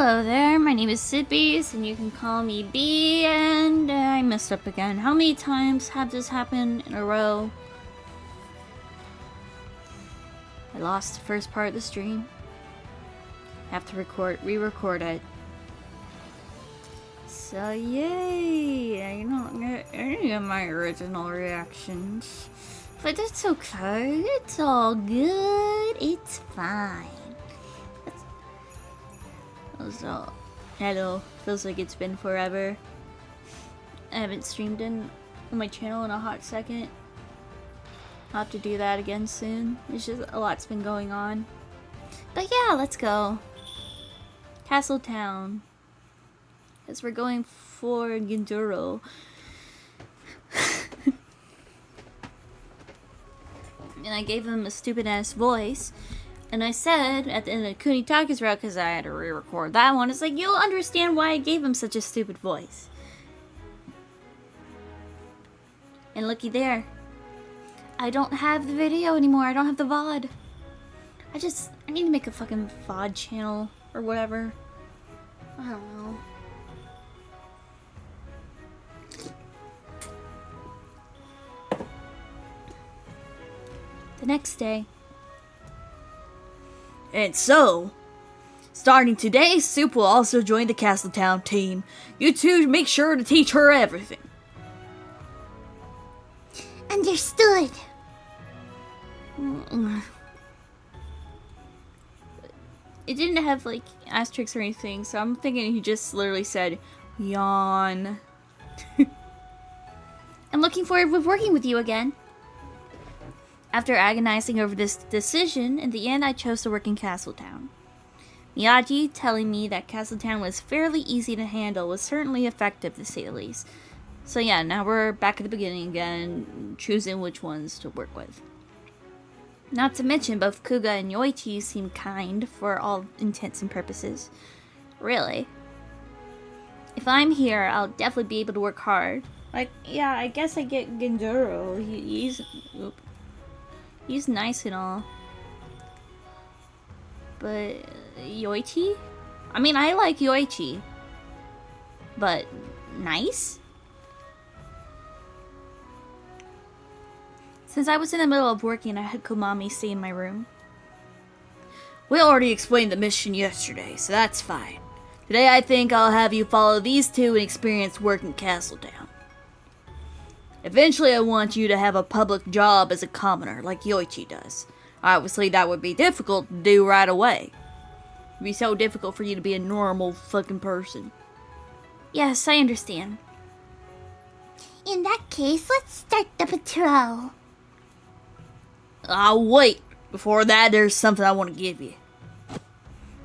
Hello there, my name is Sidbeast, and you can call me B, and I messed up again. How many times have this happened in a row? I lost the first part of the stream. I have to re-record it. So yay! I don't get any of my original reactions. But it's okay, it's all good, it's fine. So, hello. Feels like it's been forever. I haven't streamed on my channel in a hot second. I'll have to do that again soon. It's just a lot's been going on. But yeah, let's go. Castle Town. Because we're going for Genjuro. And I gave him a stupid ass voice. And I said at the end of Kunitaka's route, because I had to re-record that one, it's like, you'll understand why I gave him such a stupid voice. And looky there. I don't have the video anymore. I don't have the VOD. I need to make a fucking VOD channel or whatever. I don't know. The next day. And so, starting today, Soup will also join the Castletown team. You two make sure to teach her everything. Understood. It didn't have, like, asterisks or anything, so I'm thinking he just literally said, yawn. I'm looking forward to working with you again. After agonizing over this decision, in the end I chose to work in Castletown. Miyagi telling me that Castletown was fairly easy to handle was certainly effective, to say the least. So yeah, now we're back at the beginning again, choosing which ones to work with. Not to mention, both Kuga and Yoichi seem kind for all intents and purposes. Really. If I'm here, I'll definitely be able to work hard. Like, yeah, I guess I get Genjuro. He's nice and all. But Yoichi? I mean, I like Yoichi. But nice? Since I was in the middle of working, I had Komami stay in my room. We already explained the mission yesterday, so that's fine. Today I think I'll have you follow these two and experience work in Castletown. Eventually I want you to have a public job as a commoner, like Yoichi does. Obviously that would be difficult to do right away. It'd be so difficult for you to be a normal fucking person. Yes, I understand. In that case, let's start the patrol. Wait. Before that, there's something I want to give you.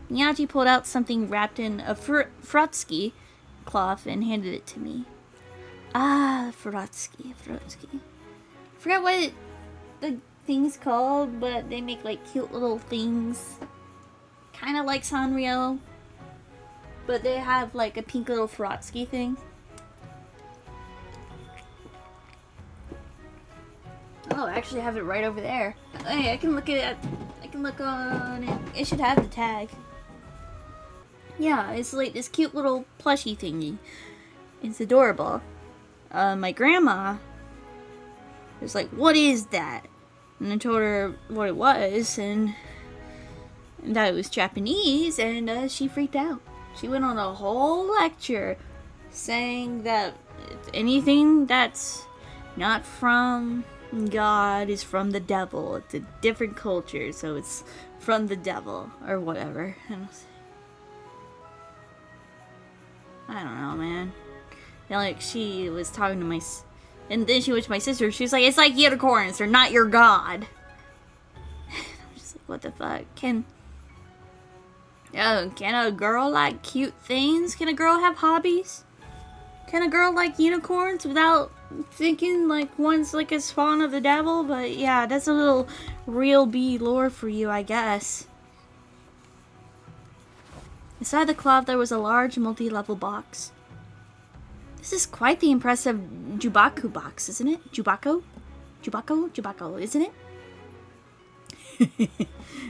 Miyagi pulled out something wrapped in a Frutsky cloth and handed it to me. Ah, Frutsky. Forgot what the thing's called, but they make like cute little things. Kind of like Sanrio. But they have like a pink little Frutsky thing. Oh, I actually have it right over there. Hey, I can look at it. I can look on it. It should have the tag. Yeah, it's like this cute little plushie thingy. It's adorable. My grandma was like, "What is that?" And I told her what it was, and that it was Japanese, and she freaked out. She went on a whole lecture saying that anything that's not from God is from the devil. It's a different culture, so it's from the devil or whatever. I don't know, man. And like she was talking to and then she went to my sister. She was like, "It's like unicorns. They're not your god." I'm just like, what the fuck? Can a girl like cute things? Can a girl have hobbies? Can a girl like unicorns without thinking like one's like a spawn of the devil? But yeah, that's a little real B lore for you, I guess. Inside the cloth there was a large multi-level box. This is quite the impressive Jubaku box, isn't it? Jubako, isn't it?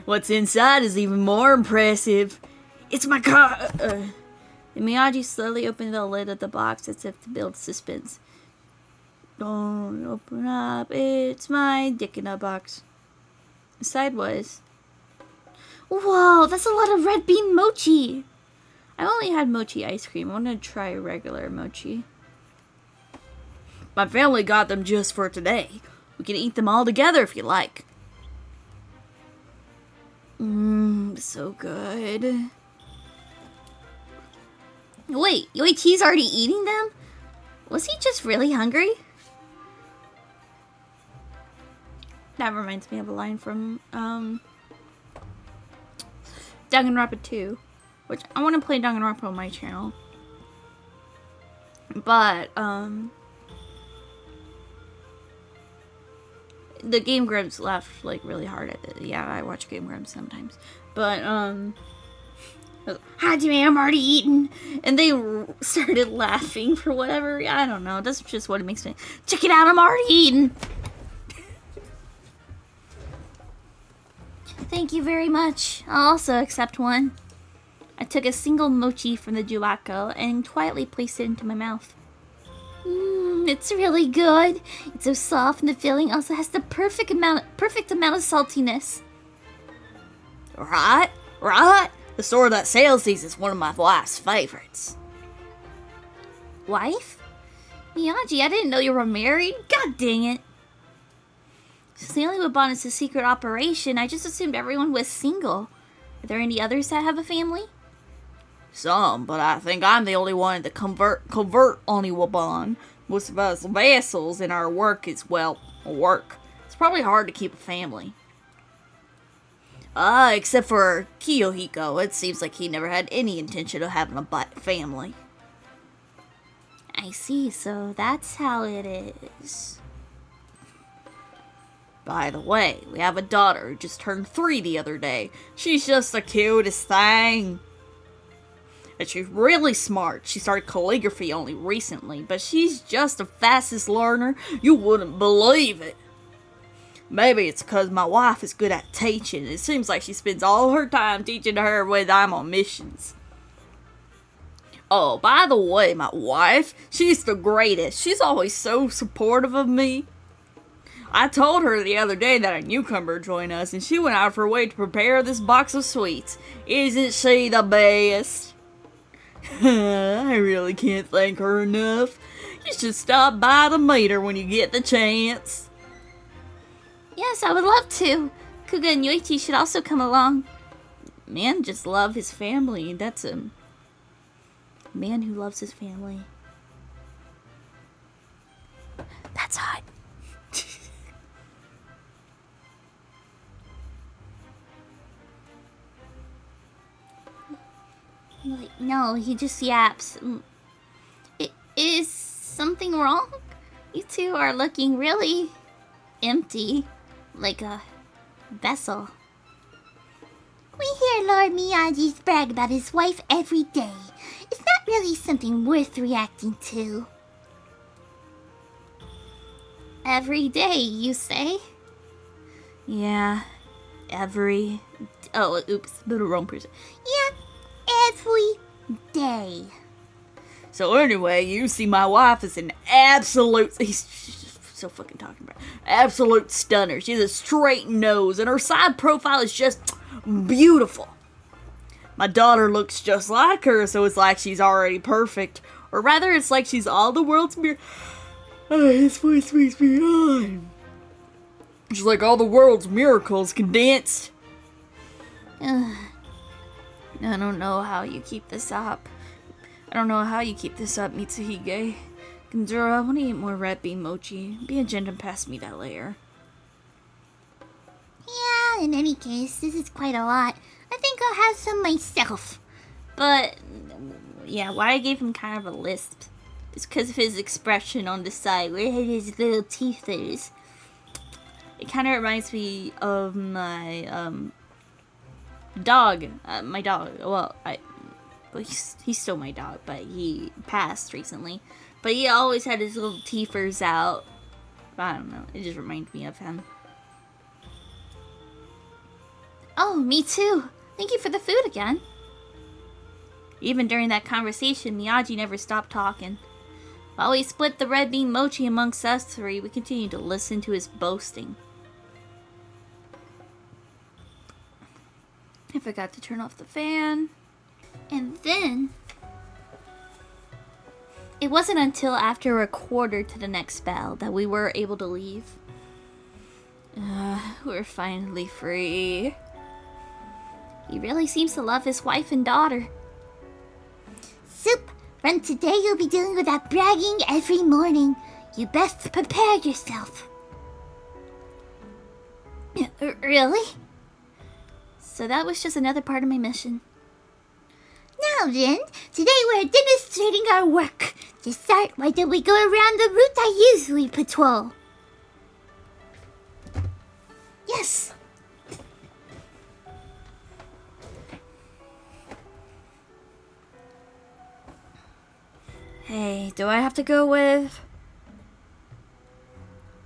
What's inside is even more impressive. It's my car! Miyagi slowly opened the lid of the box as if to build suspense. Don't open up, it's my dick in a box. Inside was... Whoa, that's a lot of red bean mochi! I only had mochi ice cream. I want to try regular mochi. My family got them just for today. We can eat them all together if you like. So good. Wait, Yoichi's already eating them? Was he just really hungry? That reminds me of a line from Danganronpa 2, which I want to play Danganronpa on my channel. But the Game Grumps laughed like really hard at it. Yeah, I watch Game Grumps sometimes. But Hajime, I'm already eaten, and they started laughing for whatever. I don't know. That's just what it makes me. Check it out, I'm already eaten. Thank you very much. I'll also accept one. I took a single mochi from the juwako and quietly placed it into my mouth. It's really good. It's so soft, and the filling also has the perfect amount of saltiness. Right? Right? The store that sells these is one of my wife's favorites. Wife? Miyagi, I didn't know you were married. God dang it. Since the only Wabon is a secret operation, I just assumed everyone was single. Are there any others that have a family? Some, but I think I'm the only one to convert on Iwabon. Most of us vassals in our work is, well, work. It's probably hard to keep a family. Except for Kiyohiko. It seems like he never had any intention of having a family. I see, so that's how it is. By the way, we have a daughter who just turned 3 the other day. She's just the cutest thing. And she's really smart. She started calligraphy only recently, but she's just the fastest learner. You wouldn't believe it. Maybe it's because my wife is good at teaching. It seems like she spends all her time teaching her when I'm on missions. Oh, by the way, my wife, she's the greatest. She's always so supportive of me. I told her the other day that a newcomer joined us, and she went out of her way to prepare this box of sweets. Isn't she the best? I really can't thank her enough. You should stop by to meet her when you get the chance. Yes, I would love to. Kuga and Yoichi should also come along. Man just love his family. That's a man who loves his family. That's hot. No, he just yaps. Is something wrong? You two are looking really empty, like a vessel. We hear Lord Miyagi's brag about his wife every day. It's not really something worth reacting to. Every day, you say? Yeah, every... Oh, oops, the wrong person. Yeah, every day. So anyway, you see my wife is an absolute... He's so fucking talking about... Absolute stunner. She has a straight nose, and her side profile is just beautiful. My daughter looks just like her, so it's like she's already perfect. Or rather, it's like she's all the world's mirror... Oh, his voice makes me on. She's like all the world's miracles condensed. I don't know how you keep this up. Mitsuhige. Genjuro, I want to eat more red bean mochi. Be a gent and pass me that later. Yeah, in any case, this is quite a lot. I think I'll have some myself. But, yeah, why I gave him kind of a lisp is because of his expression on the side where his little teeth is. It kind of reminds me of my, dog. My dog. Well, he's still my dog, but he passed recently. But he always had his little teethers out. I don't know. It just reminds me of him. Oh, me too. Thank you for the food again. Even during that conversation, Miyagi never stopped talking. While we split the red bean mochi amongst us three, we continued to listen to his boasting. I forgot to turn off the fan. And then, it wasn't until after a quarter to the next bell that we were able to leave. We're finally free. He really seems to love his wife and daughter. Soup, from today you'll be dealing with that bragging every morning. You best prepare yourself. Really? So that was just another part of my mission. Now then, today we're demonstrating our work. To start, why don't we go around the route I usually patrol? Yes! Hey, do I have to go with...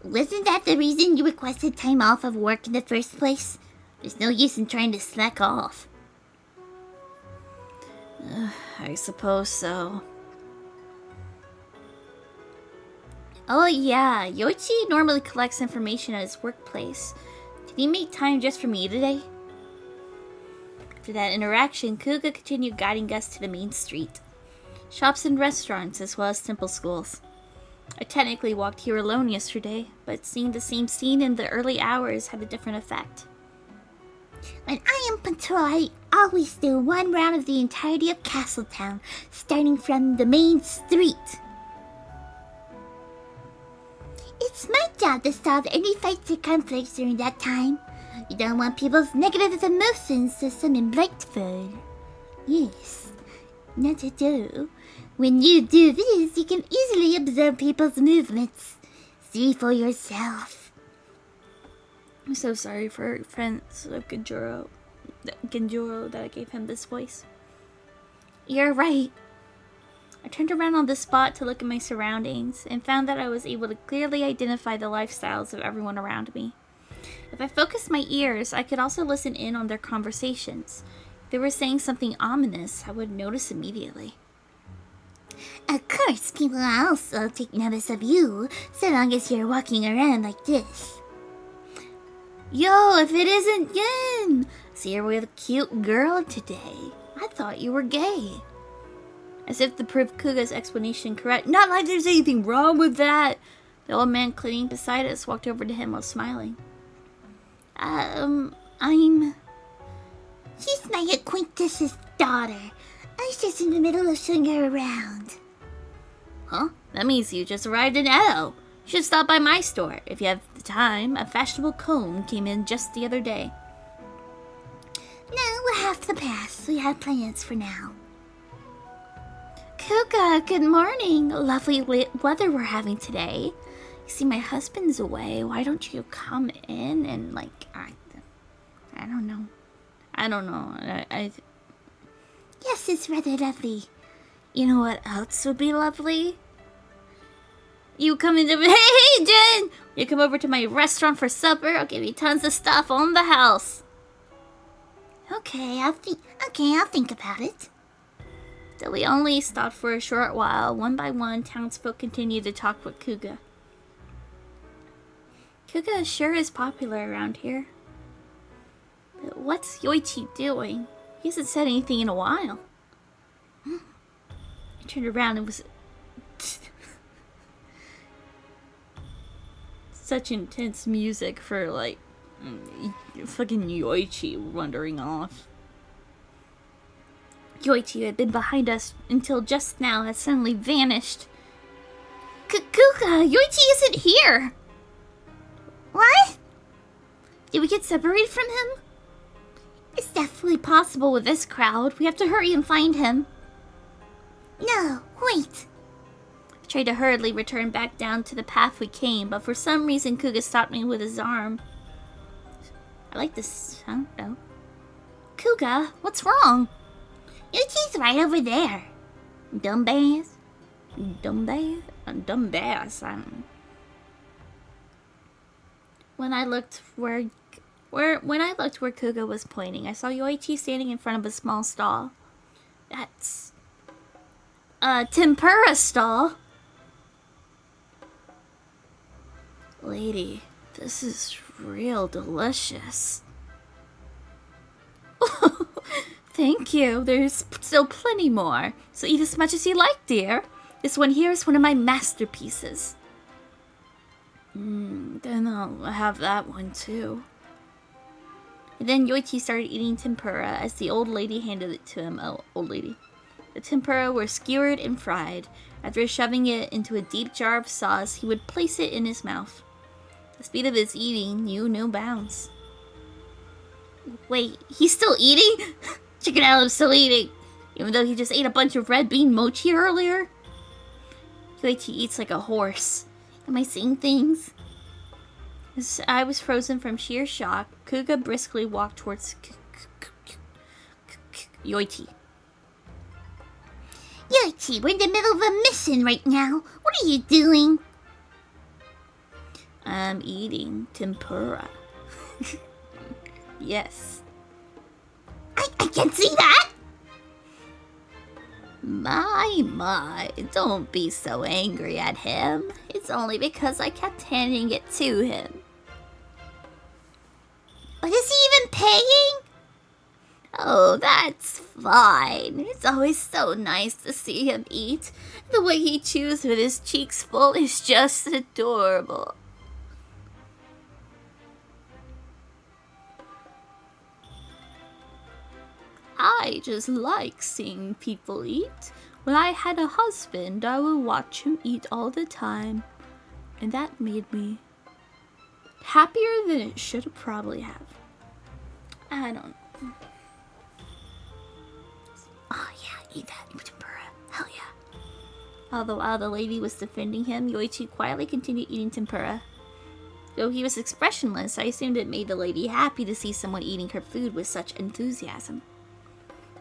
Wasn't that the reason you requested time off of work in the first place? There's no use in trying to slack off. I suppose so. Oh yeah, Yoichi normally collects information at his workplace. Did he make time just for me today? After that interaction, Kuga continued guiding us to the main street. Shops and restaurants, as well as temple schools. I technically walked here alone yesterday, but seeing the same scene in the early hours had a different effect. When I am patrol, I always do one round of the entirety of Castletown, starting from the main street. It's my job to solve any fights or conflicts during that time. You don't want people's negative emotions to summon Blightford. Yes, not to do. When you do this, you can easily observe people's movements. See for yourself. I'm so sorry for friends of Genjuro that I gave him this voice. You're right. I turned around on the spot to look at my surroundings and found that I was able to clearly identify the lifestyles of everyone around me. If I focused my ears, I could also listen in on their conversations. If they were saying something ominous, I would notice immediately. Of course, people also take notice of you, so long as you're walking around like this. Yo, if it isn't Yen! See her with a cute girl today. I thought you were gay. As if to prove Kuga's explanation correct. Not like there's anything wrong with that. The old man cleaning beside us walked over to him while smiling. She's my acquaintance's daughter. I was just in the middle of showing her around. Huh? That means you just arrived in Edo. You should stop by my store. If you have the time, a fashionable comb came in just the other day. No, we'll have to pass. We have plans for now. Kuga, good morning. Lovely weather we're having today. You see, my husband's away. Why don't you come in and, like, I don't know. Yes, it's rather lovely. You know what else would be lovely? You come into... Hey, Jen! You come over to my restaurant for supper. I'll give you tons of stuff on the house. Okay, I'll think about it. Though we only stopped for a short while, one by one, townsfolk continued to talk with Kuga. Kuga sure is popular around here. But what's Yoichi doing? He hasn't said anything in a while. I turned around and was... such intense music for, like, fucking Yoichi wandering off. Yoichi, who had been behind us until just now, has suddenly vanished. Kuga, Yoichi isn't here! What? Did we get separated from him? It's definitely possible with this crowd. We have to hurry and find him. No, wait. I tried to hurriedly return back down to the path we came, but for some reason Kuga stopped me with his arm. I like this sound, though. Kuga, what's wrong? Yuchi's right over there. Dumbass. Dumbass. When I looked where Kuga was pointing, I saw Yoichi standing in front of a small stall. That's a tempura stall. Lady, this is real delicious. Thank you. There's still plenty more. So eat as much as you like, dear. This one here is one of my masterpieces. Then I'll have that one too. And then Yoichi started eating tempura as the old lady handed it to him. Oh, old lady. The tempura were skewered and fried. After shoving it into a deep jar of sauce, he would place it in his mouth. The speed of his eating knew no bounds. Wait, he's still eating? Chicken Adam's still eating, even though he just ate a bunch of red bean mochi earlier? Yoichi eats like a horse. Am I seeing things? His eye was frozen from sheer shock. Kuga briskly walked towards Yoichi. Yoichi, we're in the middle of a mission right now. What are you doing? I'm eating tempura. Yes. I can see that! My, don't be so angry at him. It's only because I kept handing it to him. But is he even paying? Oh, that's fine. It's always so nice to see him eat. The way he chews with his cheeks full is just adorable. I just like seeing people eat. When I had a husband, I would watch him eat all the time. And that made me happier than it should have probably have. I don't know. Oh yeah, eat that tempura. Hell yeah. Although while the lady was defending him, Yoichi quietly continued eating tempura. Though he was expressionless, I assumed it made the lady happy to see someone eating her food with such enthusiasm.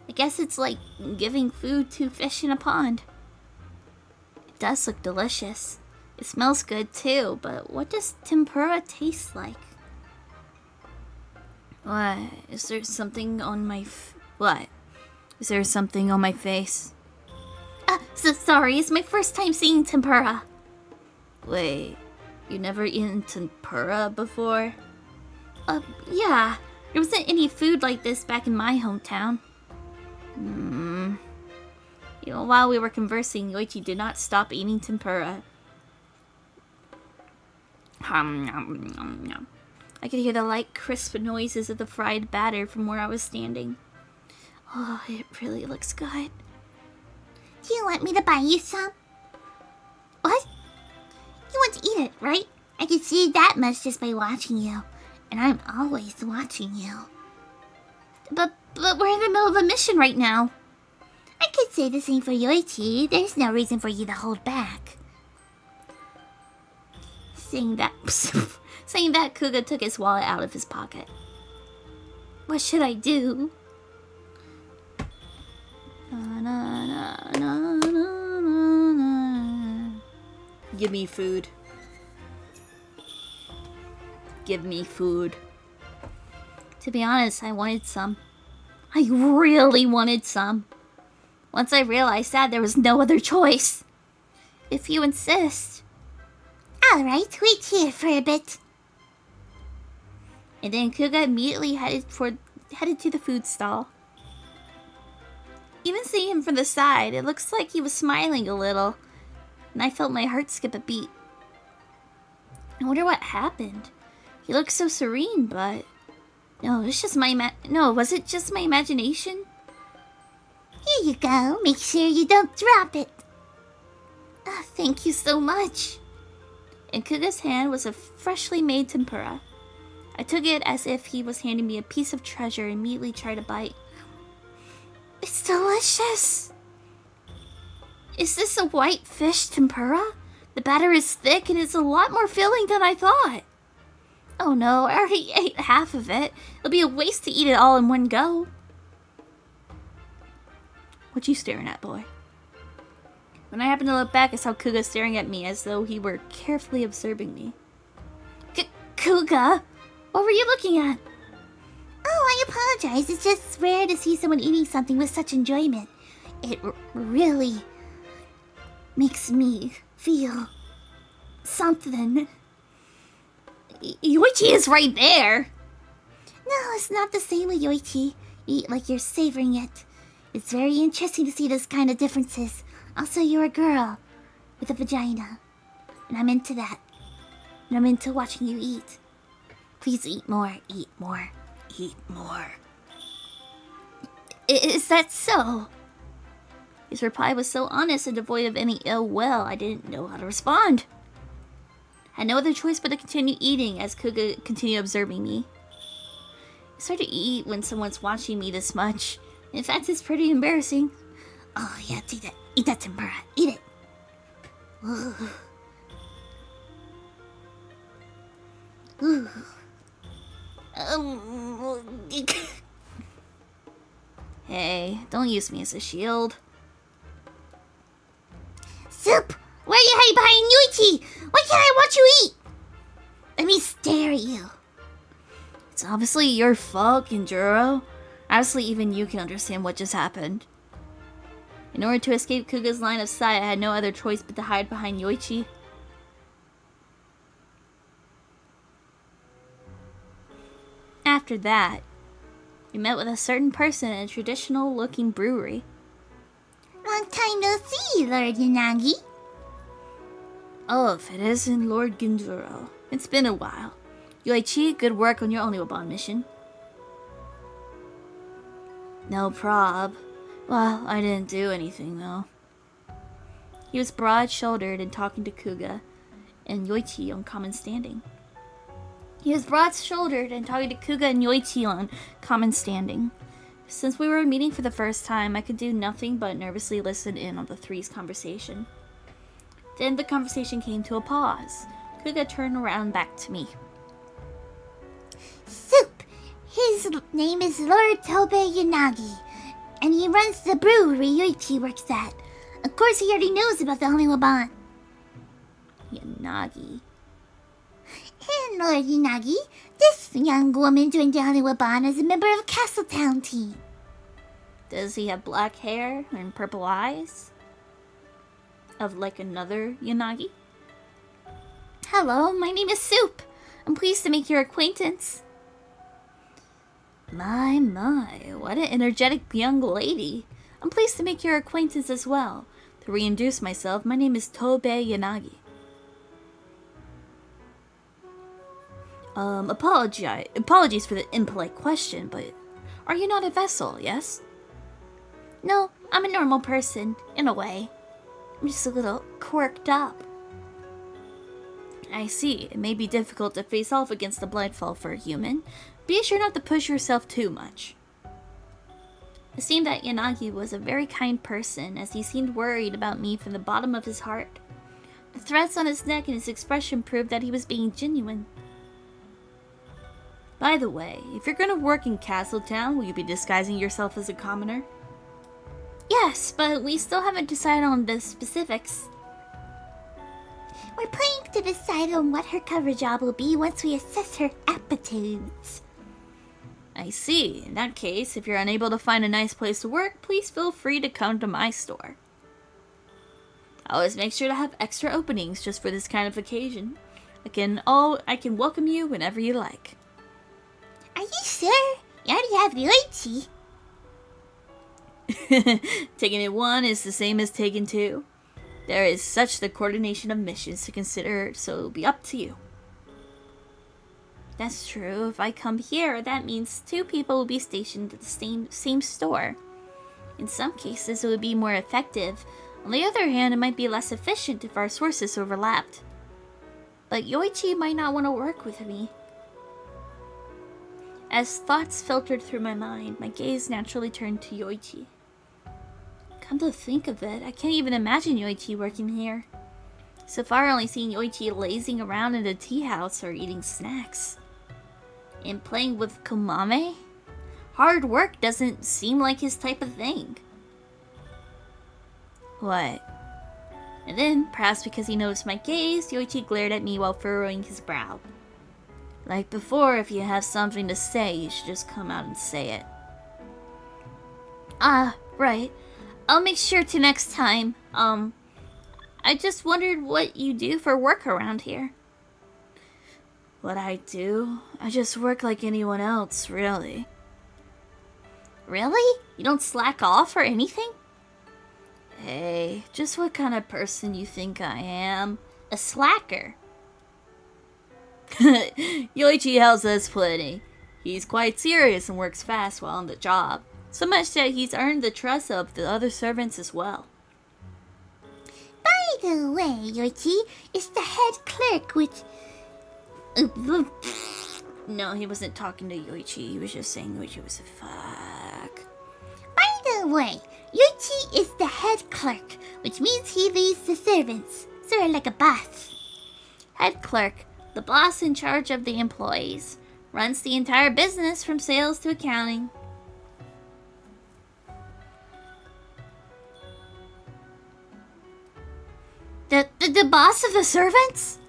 I guess it's like giving food to fish in a pond. It does look delicious. It smells good too, but what does tempura taste like? What? Is there something on my what? Is there something on my face? So sorry, it's my first time seeing tempura. Wait, you never eaten tempura before? Yeah. There wasn't any food like this back in my hometown. You know, while we were conversing, Yoichi did not stop eating tempura. I could hear the light, crisp noises of the fried batter from where I was standing. Oh, it really looks good. Do you want me to buy you some? What? You want to eat it, right? I can see that much just by watching you. And I'm always watching you. But we're in the middle of a mission right now. I could say the same for Yoichi. There's no reason for you to hold back. Saying that, Kuga took his wallet out of his pocket. What should I do? Give me food. Give me food. To be honest, I wanted some. I really wanted some. Once I realized that, there was no other choice. If you insist. Alright, wait here for a bit. And then Kuga immediately headed to the food stall. Even seeing him from the side, it looks like he was smiling a little. And I felt my heart skip a beat. I wonder what happened. He looked so serene, but... No, it's just my was it just my imagination? Here you go. Make sure you don't drop it. Oh, thank you so much. In Kuga's hand was a freshly made tempura. I took it as if he was handing me a piece of treasure and immediately tried a bite. It's delicious. Is this a white fish tempura? The batter is thick and it's a lot more filling than I thought. Oh no, I already ate half of it. It'll be a waste to eat it all in one go. What you staring at, boy? When I happened to look back, I saw Kuga staring at me as though he were carefully observing me. Kuga? What were you looking at? Oh, I apologize. It's just rare to see someone eating something with such enjoyment. It really makes me feel something. Yoichi is right there. No, it's not the same with Yoichi. You eat like you're savoring it. It's very interesting to see those kind of differences. Also, you're a girl with a vagina. And I'm into that. And I'm into watching you eat. Please eat more, eat more, eat more. Is that so? His reply was so honest and devoid of any ill will, I didn't know how to respond. I had no other choice but to continue eating as Kuga continued observing me. It's hard to eat when someone's watching me this much. In fact, it's pretty embarrassing. Oh, yeah, take that. Eat that tempura. Eat it. Ooh. Ooh. Hey, don't use me as a shield. Soup! Why are you hiding behind Yoichi? Why can't I watch you eat? Let me stare at you. It's obviously your fault, Genjuro. Obviously, even you can understand what just happened. In order to escape Kuga's line of sight, I had no other choice but to hide behind Yoichi. After that, we met with a certain person in a traditional-looking brewery. Long time no see, Lord Yanagi. Oh, if it isn't Lord Genjuro. It's been a while. Yoichi, good work on your Oniwabon mission. No prob. Well, I didn't do anything, though. He was broad-shouldered and talking to Kuga and Yoichi on common standing. Since we were meeting for the first time, I could do nothing but nervously listen in on the three's conversation. Then the conversation came to a pause. Kuga turned around back to me. Soup! His name is Lord Tobei Yanagi, and he runs the brewery Yoichi works at. Of course, he already knows about the Oniwabon. Yanagi. And Lord Yanagi, this young woman joined the Oniwabon as a member of a Castletown team. Does he have black hair and purple eyes? Of like another Yanagi? Hello, my name is Soup. I'm pleased to make your acquaintance. My, what an energetic young lady. I'm pleased to make your acquaintance as well. To reintroduce myself, my name is Tobei Yanagi. Apologies for the impolite question, but are you not a vessel, yes? No, I'm a normal person, in a way. I'm just a little quirked up. I see. It may be difficult to face off against the Blindfall for a human. Be sure not to push yourself too much. It seemed that Yanagi was a very kind person, as he seemed worried about me from the bottom of his heart. The threads on his neck and his expression proved that he was being genuine. By the way, if you're going to work in Castletown, will you be disguising yourself as a commoner? Yes, but we still haven't decided on the specifics. We're planning to decide on what her cover job will be once we assess her aptitudes. I see. In that case, if you're unable to find a nice place to work, please feel free to come to my store. I always make sure to have extra openings just for this kind of occasion. I can welcome you whenever you like. Are you sure? You already have Yoichi. Taking it one is the same as taking two. There is such the coordination of missions to consider, so it'll be up to you. That's true. If I come here, that means two people will be stationed at the same store. In some cases, it would be more effective. On the other hand, it might be less efficient if our sources overlapped. But Yoichi might not want to work with me. As thoughts filtered through my mind, my gaze naturally turned to Yoichi. Come to think of it, I can't even imagine Yoichi working here. So far, I've only seen Yoichi lazing around in the tea house or eating snacks. And playing with Komame? Hard work doesn't seem like his type of thing. What? And then, perhaps because he noticed my gaze, Yoichi glared at me while furrowing his brow. Like before, if you have something to say, you should just come out and say it. Ah, right. I'll make sure to next time. I just wondered what you do for work around here. What I do? I just work like anyone else, really. Really? You don't slack off or anything? Hey, just what kind of person you think I am? A slacker. Yoichi helps us plenty. He's quite serious and works fast while on the job. So much that he's earned the trust of the other servants as well. By the way, Yoichi is the head clerk, which... No, he wasn't talking to Yoichi. He was just saying Yoichi was a fuck. By the way, Yoichi is the head clerk, which means he leads the servants, sort of like a boss. Head clerk, the boss in charge of the employees, runs the entire business from sales to accounting. The boss of the servants?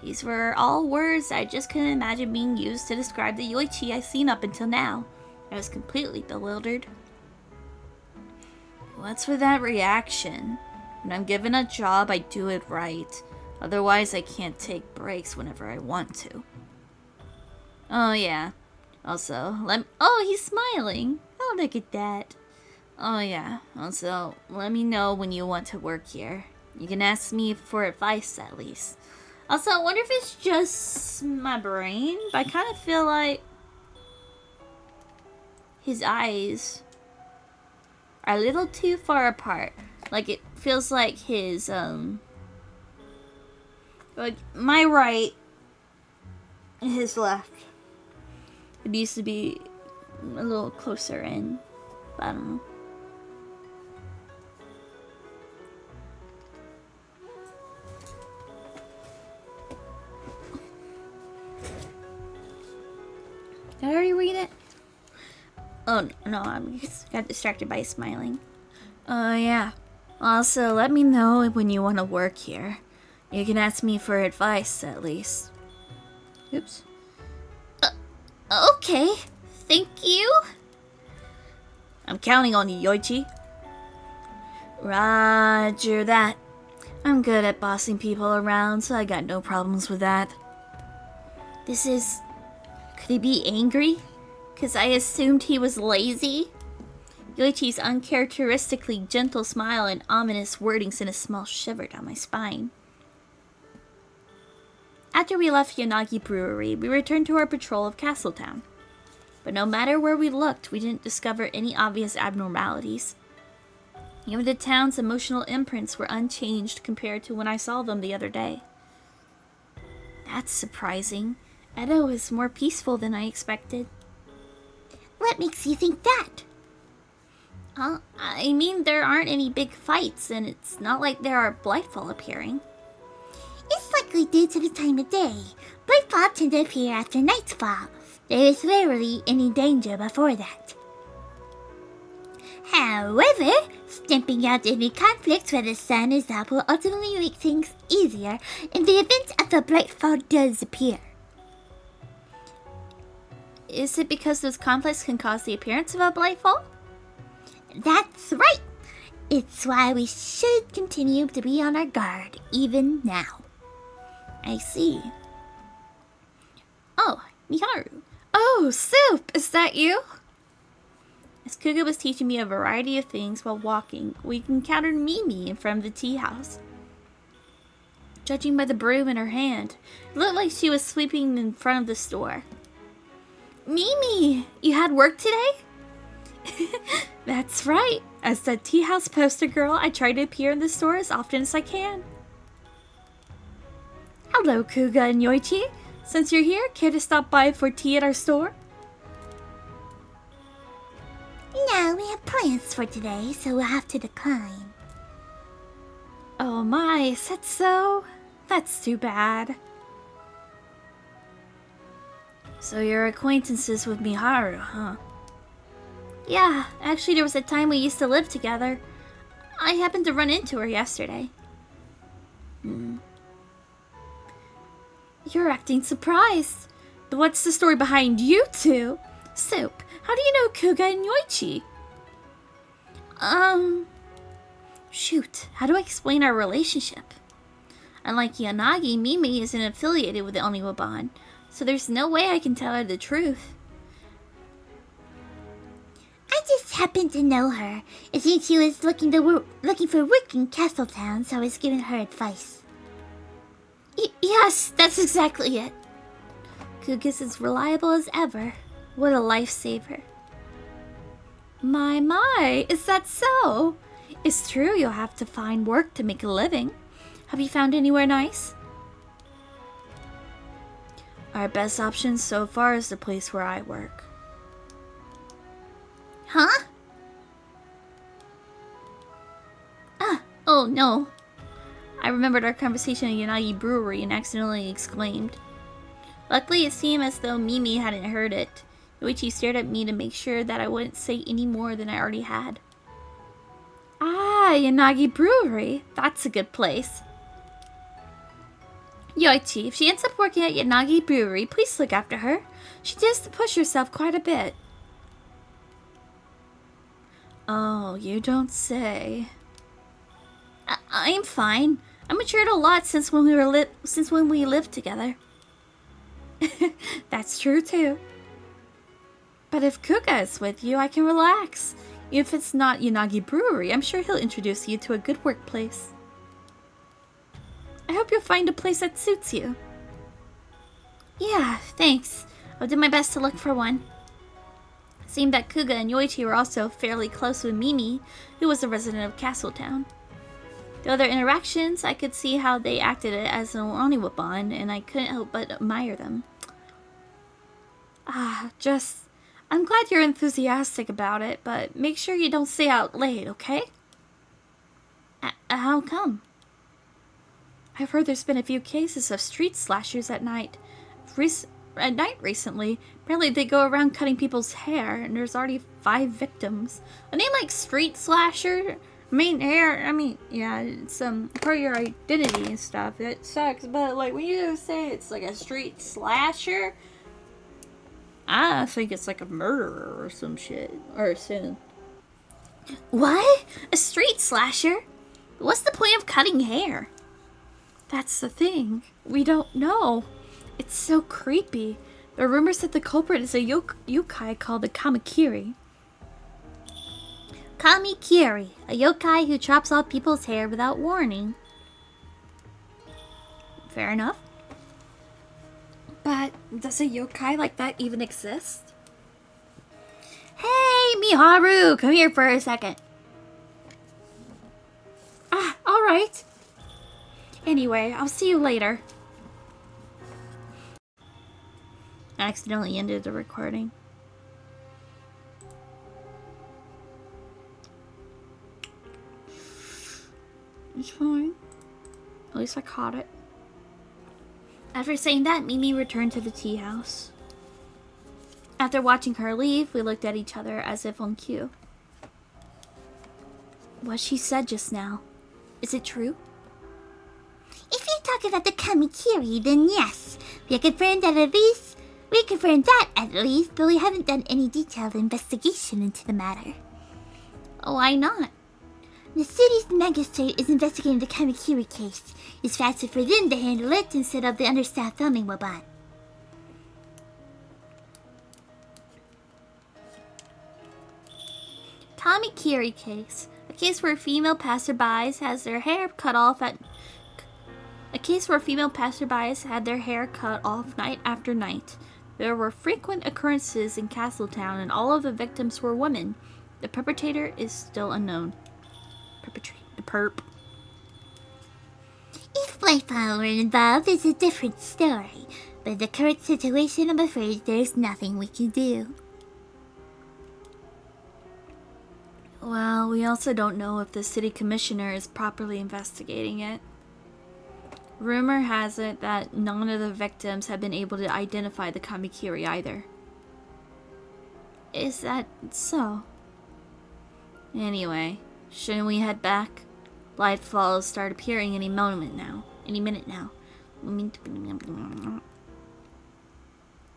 These were all words I just couldn't imagine being used to describe the Yoichi I've seen up until now. I was completely bewildered. What's with that reaction? When I'm given a job, I do it right. Otherwise, I can't take breaks whenever I want to. Oh, yeah. Also, Oh, he's smiling. Oh, look at that. Oh, yeah. Also, let me know when you want to work here. You can ask me for advice, at least. Also, I wonder if it's just my brain, but I kind of feel like his eyes are a little too far apart. Like, it feels like his, like, my right and his left. It needs to be a little closer in, but I don't know. Did I already read it? Oh, no, I just got distracted by smiling. Yeah. Also, let me know when you want to work here. You can ask me for advice, at least. Oops. Okay. Thank you. I'm counting on you, Yoichi. Roger that. I'm good at bossing people around, so I got no problems with that. This is... Could he be angry? Because I assumed he was lazy? Yoichi's uncharacteristically gentle smile and ominous wording sent a small shiver down my spine. After we left Yanagi Brewery, we returned to our patrol of Castletown. But no matter where we looked, we didn't discover any obvious abnormalities. Even the town's emotional imprints were unchanged compared to when I saw them the other day. That's surprising. Edo is more peaceful than I expected. What makes you think that? I mean, there aren't any big fights, and it's not like there are Blightfall appearing. It's likely due to the time of day. Blightfall tend to appear after nightfall. There is rarely any danger before that. However, stamping out any conflicts where the sun is up will ultimately make things easier in the event of a Blightfall does appear. Is it because those conflicts can cause the appearance of a Blightfall? That's right! It's why we should continue to be on our guard, even now. I see. Oh, Miharu. Oh, Soup! Is that you? As Kuga was teaching me a variety of things while walking, we encountered Mimi in front of the tea house. Judging by the broom in her hand, it looked like she was sweeping in front of the store. Mimi, you had work today? That's right. As the tea house poster girl, I try to appear in the store as often as I can. Hello, Kuga and Yoichi. Since you're here, care to stop by for tea at our store? No, we have plans for today, so we'll have to decline. Oh my, is that so? That's too bad. So you're acquaintances with Miharu, huh? Yeah, actually there was a time we used to live together. I happened to run into her yesterday. You're acting surprised. But what's the story behind you two? Soup, how do you know Kuga and Yoichi? Shoot, how do I explain our relationship? Unlike Yanagi, Mimi isn't affiliated with the Oniwaban, so there's no way I can tell her the truth. I just happened to know her. It seems she was looking for work in Castletown, so I was giving her advice. Yes, that's exactly it. Kuga's as reliable as ever. What a lifesaver. My, is that so? It's true you'll have to find work to make a living. Have you found anywhere nice? Our best option so far is the place where I work. Huh? Oh no. I remembered our conversation at Yanagi Brewery and accidentally exclaimed. Luckily, it seemed as though Mimi hadn't heard it. Yoichi stared at me to make sure that I wouldn't say any more than I already had. Ah, Yanagi Brewery. That's a good place. Yoichi, if she ends up working at Yanagi Brewery, please look after her. She tends to push herself quite a bit. Oh, you don't say. I'm fine. I matured a lot since when we lived together. That's true too. But if Kuga is with you, I can relax. If it's not Yanagi Brewery, I'm sure he'll introduce you to a good workplace. I hope you'll find a place that suits you. Yeah, thanks. I'll do my best to look for one. It seemed that Kuga and Yoichi were also fairly close with Mimi, who was a resident of Castletown. The other interactions, I could see how they acted as an Oniwaban, and I couldn't help but admire them. I'm glad you're enthusiastic about it, but make sure you don't stay out late, okay? How come? I've heard there's been a few cases of street slashers at night. Recently. Apparently they go around cutting people's hair, and there's already 5 victims. A name like street slasher? Yeah, it's part of your identity and stuff. It sucks, but like when you say it's like a street slasher, I think it's like a murderer or some shit. Or a sin. What? A street slasher? What's the point of cutting hair? That's the thing. We don't know. It's so creepy. There are rumors that the culprit is a yokai called the Kamakiri. Kamikiri, a yokai who chops off people's hair without warning. Fair enough. But does a yokai like that even exist? Hey, Miharu, come here for a second. Alright. Anyway, I'll see you later. I accidentally ended the recording. It's fine. At least I caught it. After saying that, Mimi returned to the tea house. After watching her leave, we looked at each other as if on cue. What she said just now, is it true? If you're talking about the Kamikiri, then yes. We confirmed that at least, but we haven't done any detailed investigation into the matter. Why not? The city's magistrate is investigating the Kamikiri case. It's faster for them to handle it instead of the understaffed Oniwaban. Kamikiri case. A case where female passerbys had their hair cut off night after night. There were frequent occurrences in Castletown, and all of the victims were women. The perpetrator is still unknown. If my father were involved, it's a different story. But in the current situation, I'm afraid there's nothing we can do. Well, we also don't know if the city commissioner is properly investigating it. Rumor has it that none of the victims have been able to identify the Kamikiri either. Is that so? Anyway, shouldn't we head back? Lightfall will start appearing any minute now.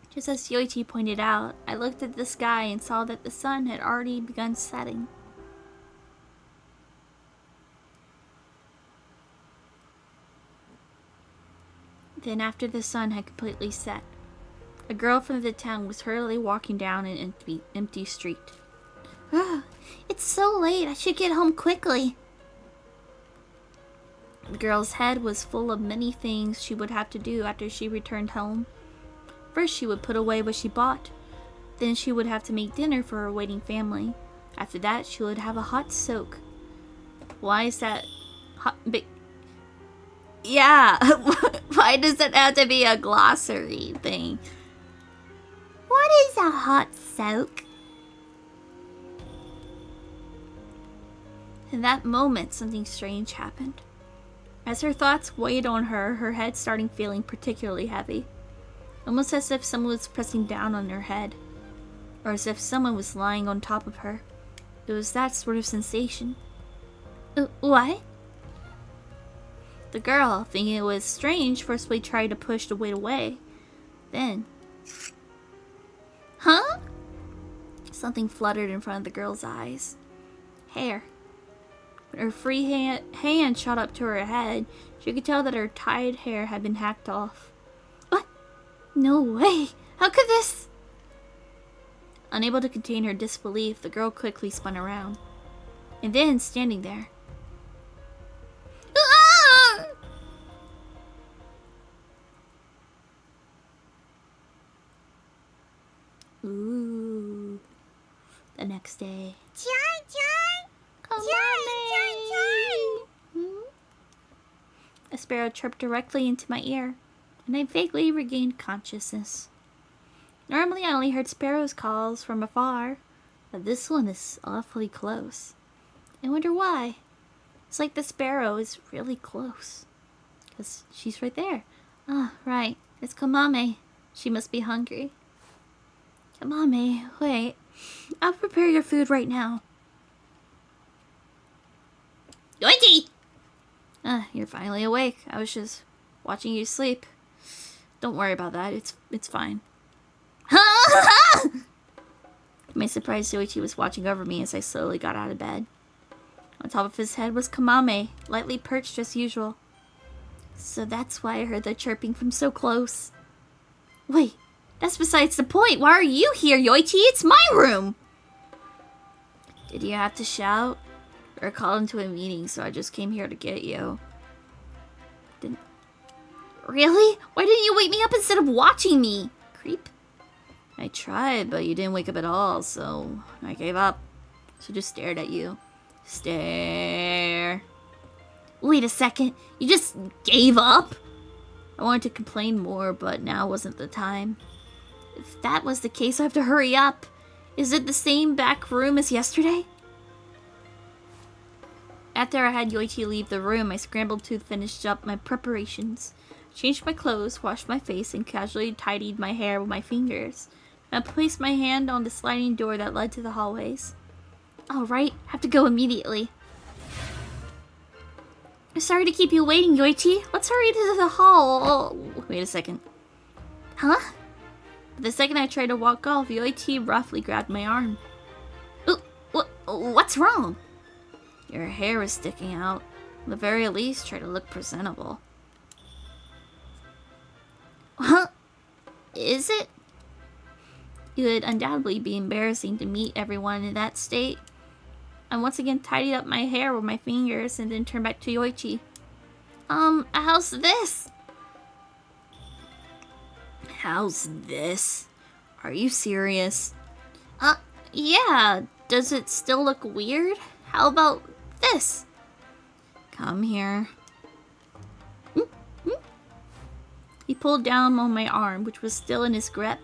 Just as Yoichi pointed out, I looked at the sky and saw that the sun had already begun setting. Then, after the sun had completely set, a girl from the town was hurriedly walking down an empty street. Ugh, it's so late. I should get home quickly. The girl's head was full of many things she would have to do after she returned home. First, she would put away what she bought. Then she would have to make dinner for her waiting family. After that, she would have a hot soak. Why is that hot? Yeah, why does it have to be a glossary thing? What is a hot soak? In that moment, something strange happened. As her thoughts weighed on her, her head started feeling particularly heavy. Almost as if someone was pressing down on her head. Or as if someone was lying on top of her. It was that sort of sensation. What? The girl, thinking it was strange, forcefully tried to push the weight away. Then... Huh? Something fluttered in front of the girl's eyes. Hair. When her free hand shot up to her head, she could tell that her tied hair had been hacked off. What? No way. How could this... Unable to contain her disbelief, the girl quickly spun around. And then, standing there... Ah! Ooh. The next day... John! A sparrow chirped directly into my ear, and I vaguely regained consciousness. Normally I only heard sparrows' calls from afar, but this one is awfully close. I wonder why. It's like the sparrow is really close. 'Cause she's right there. Ah, right. It's Kamame. She must be hungry. Kamame, wait. I'll prepare your food right now. Yoichi! You're finally awake. I was just watching you sleep. Don't worry about that. It's fine. To my surprise, Yoichi was watching over me as I slowly got out of bed. On top of his head was Kamame, lightly perched as usual. So that's why I heard the chirping from so close. Wait, that's besides the point. Why are you here, Yoichi? It's my room! Did you have to shout? We were called into a meeting, so I just came here to get you. Really? Why didn't you wake me up instead of watching me? Creep. I tried, but you didn't wake up at all, so I gave up. So just stared at you. Stare. Wait a second. You just gave up? I wanted to complain more, but now wasn't the time. If that was the case, I have to hurry up. Is it the same back room as yesterday? After I had Yoichi leave the room, I scrambled to finish up my preparations. Changed my clothes, washed my face, and casually tidied my hair with my fingers. I placed my hand on the sliding door that led to the hallways. Alright, have to go immediately. Sorry to keep you waiting, Yoichi. Let's hurry to the hall. Oh, wait a second. Huh? The second I tried to walk off, Yoichi roughly grabbed my arm. Ooh, what's wrong? Your hair is sticking out. At the very least, try to look presentable. Huh? Is it? It would undoubtedly be embarrassing to meet everyone in that state. I once again tidied up my hair with my fingers and then turned back to Yoichi. How's this? How's this? Are you serious? Yeah. Does it still look weird? How about this? Come here. He pulled down on my arm, which was still in his grip,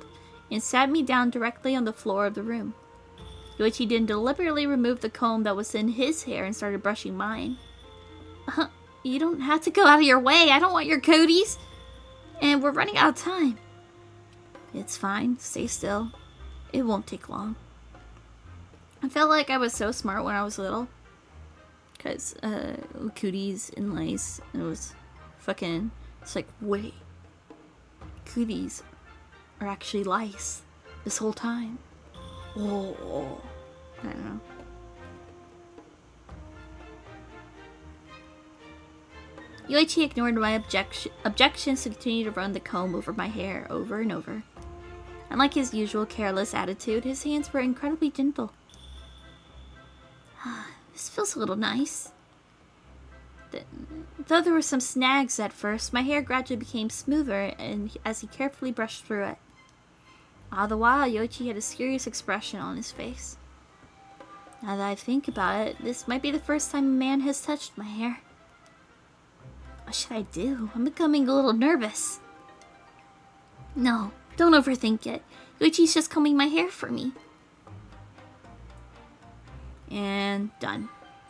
and sat me down directly on the floor of the room. Yoichi then deliberately removed the comb that was in his hair and started brushing mine. You don't have to go out of your way. I don't want your cooties. And we're running out of time. It's fine. Stay still. It won't take long. I felt like I was so smart when I was little. Because, cooties and lice. It was fucking... It's like, wait. Cooties are actually lice this whole time. Oh. I don't know. Yoichi ignored my objections to continue to run the comb over my hair over and over. Unlike his usual careless attitude, his hands were incredibly gentle. This feels a little nice. Though there were some snags at first, my hair gradually became smoother and as he carefully brushed through it. All the while, Yoichi had a serious expression on his face. Now that I think about it, this might be the first time a man has touched my hair. What should I do? I'm becoming a little nervous. No, don't overthink it. Yoichi's just combing my hair for me. And done.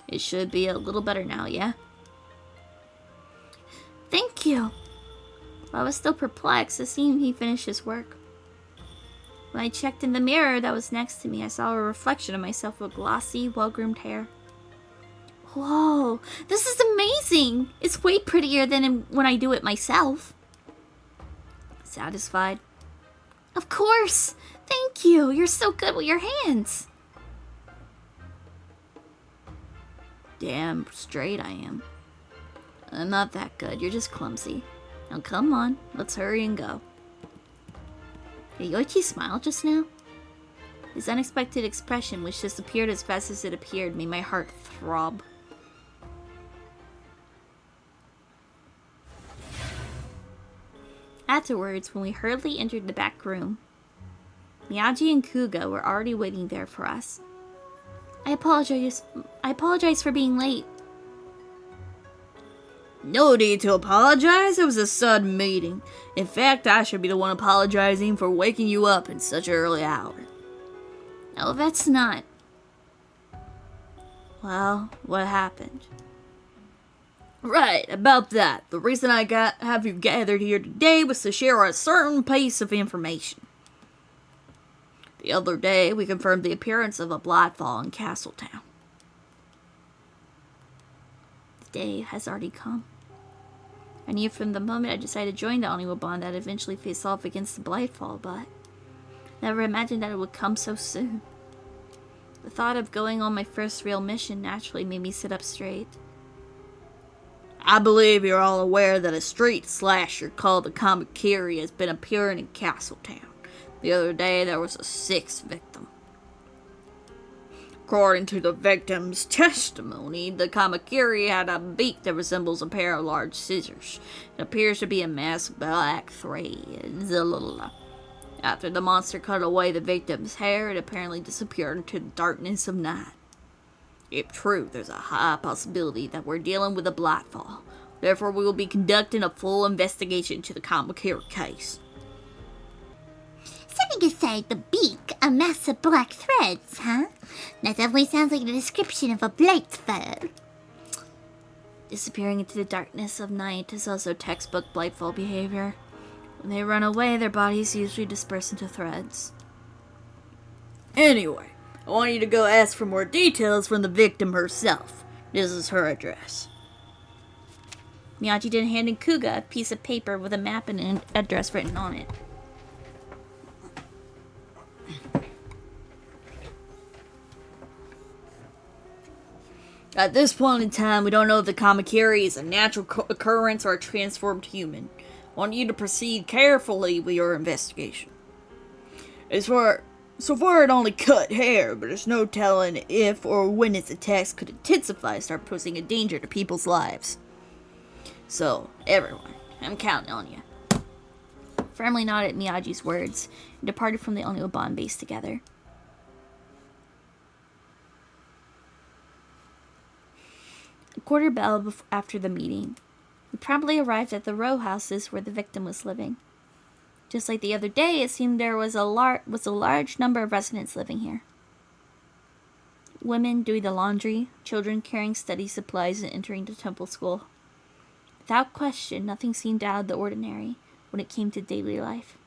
It should be a little better now, yeah? Thank you. While I was still perplexed, it seemed he finished his work. When I checked in the mirror that was next to me, I saw a reflection of myself with glossy, well-groomed hair. Whoa, this is amazing! It's way prettier than when I do it myself. Satisfied? Of course! Thank you! You're so good with your hands! Damn straight I am. I'm not that good, you're just clumsy. Now come on, let's hurry and go. Did Yoichi smile just now? His unexpected expression, which disappeared as fast as it appeared, made my heart throb. Afterwards, when we hurriedly entered the back room, Miyagi and Kuga were already waiting there for us. I apologize for being late. No need to apologize, it was a sudden meeting. In fact, I should be the one apologizing for waking you up in such an early hour. No, that's not. Well, what happened? Right, about that. The reason I have you gathered here today was to share a certain piece of information. The other day, we confirmed the appearance of a Blightfall in Castletown. The day has already come. I knew from the moment I decided to join the Oniwabon that I'd eventually face off against the Blightfall, but never imagined that it would come so soon. The thought of going on my first real mission naturally made me sit up straight. I believe you're all aware that a street slasher called the Kamakiri has been appearing in Castletown. The other day, there was a 6th victim. According to the victim's testimony, the Kamakiri had a beak that resembles a pair of large scissors. It appears to be a mass of black threads. After the monster cut away the victim's hair, it apparently disappeared into the darkness of night. If true, there's a high possibility that we're dealing with a Blightfall. Therefore, we will be conducting a full investigation into the Kamakiri case. Setting aside the beak, a mass of black threads, huh? That definitely sounds like the description of a Blightfall. Disappearing into the darkness of night is also textbook Blightfall behavior. When they run away, their bodies usually disperse into threads. Anyway, I want you to go ask for more details from the victim herself. This is her address. Miyagi then handed Kuga a piece of paper with a map and an address written on it. At this point in time, we don't know if the Kamakiri is a natural occurrence or a transformed human. I want you to proceed carefully with your investigation. So far it only cut hair, but there's no telling if or when its attacks could intensify and start posing a danger to people's lives. So, everyone, I'm counting on you. Firmly nodded at Miyagi's words and departed from the Oniwabon base together. A quarter bell after the meeting, we promptly arrived at the row houses where the victim was living. Just like the other day, it seemed there was a large number of residents living here. Women doing the laundry, children carrying study supplies and entering the temple school. Without question, nothing seemed out of the ordinary when it came to daily life.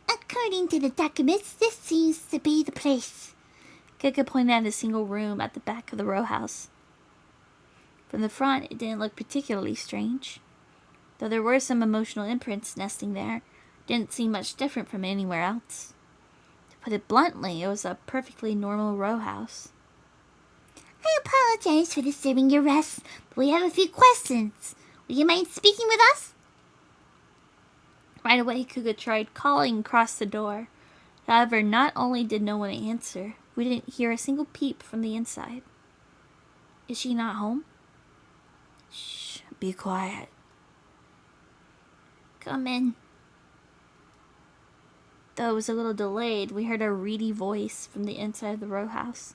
According to the documents, this seems to be the place. Kuga pointed at a single room at the back of the row house. From the front, it didn't look particularly strange. Though there were some emotional imprints nesting there, it didn't seem much different from anywhere else. To put it bluntly, it was a perfectly normal row house. I apologize for disturbing your rest, but we have a few questions. Would you mind speaking with us? Right away, Kuga tried calling across the door. However, not only did no one answer, we didn't hear a single peep from the inside. Is she not home? Shh, be quiet. Come in. Though it was a little delayed, we heard a reedy voice from the inside of the row house.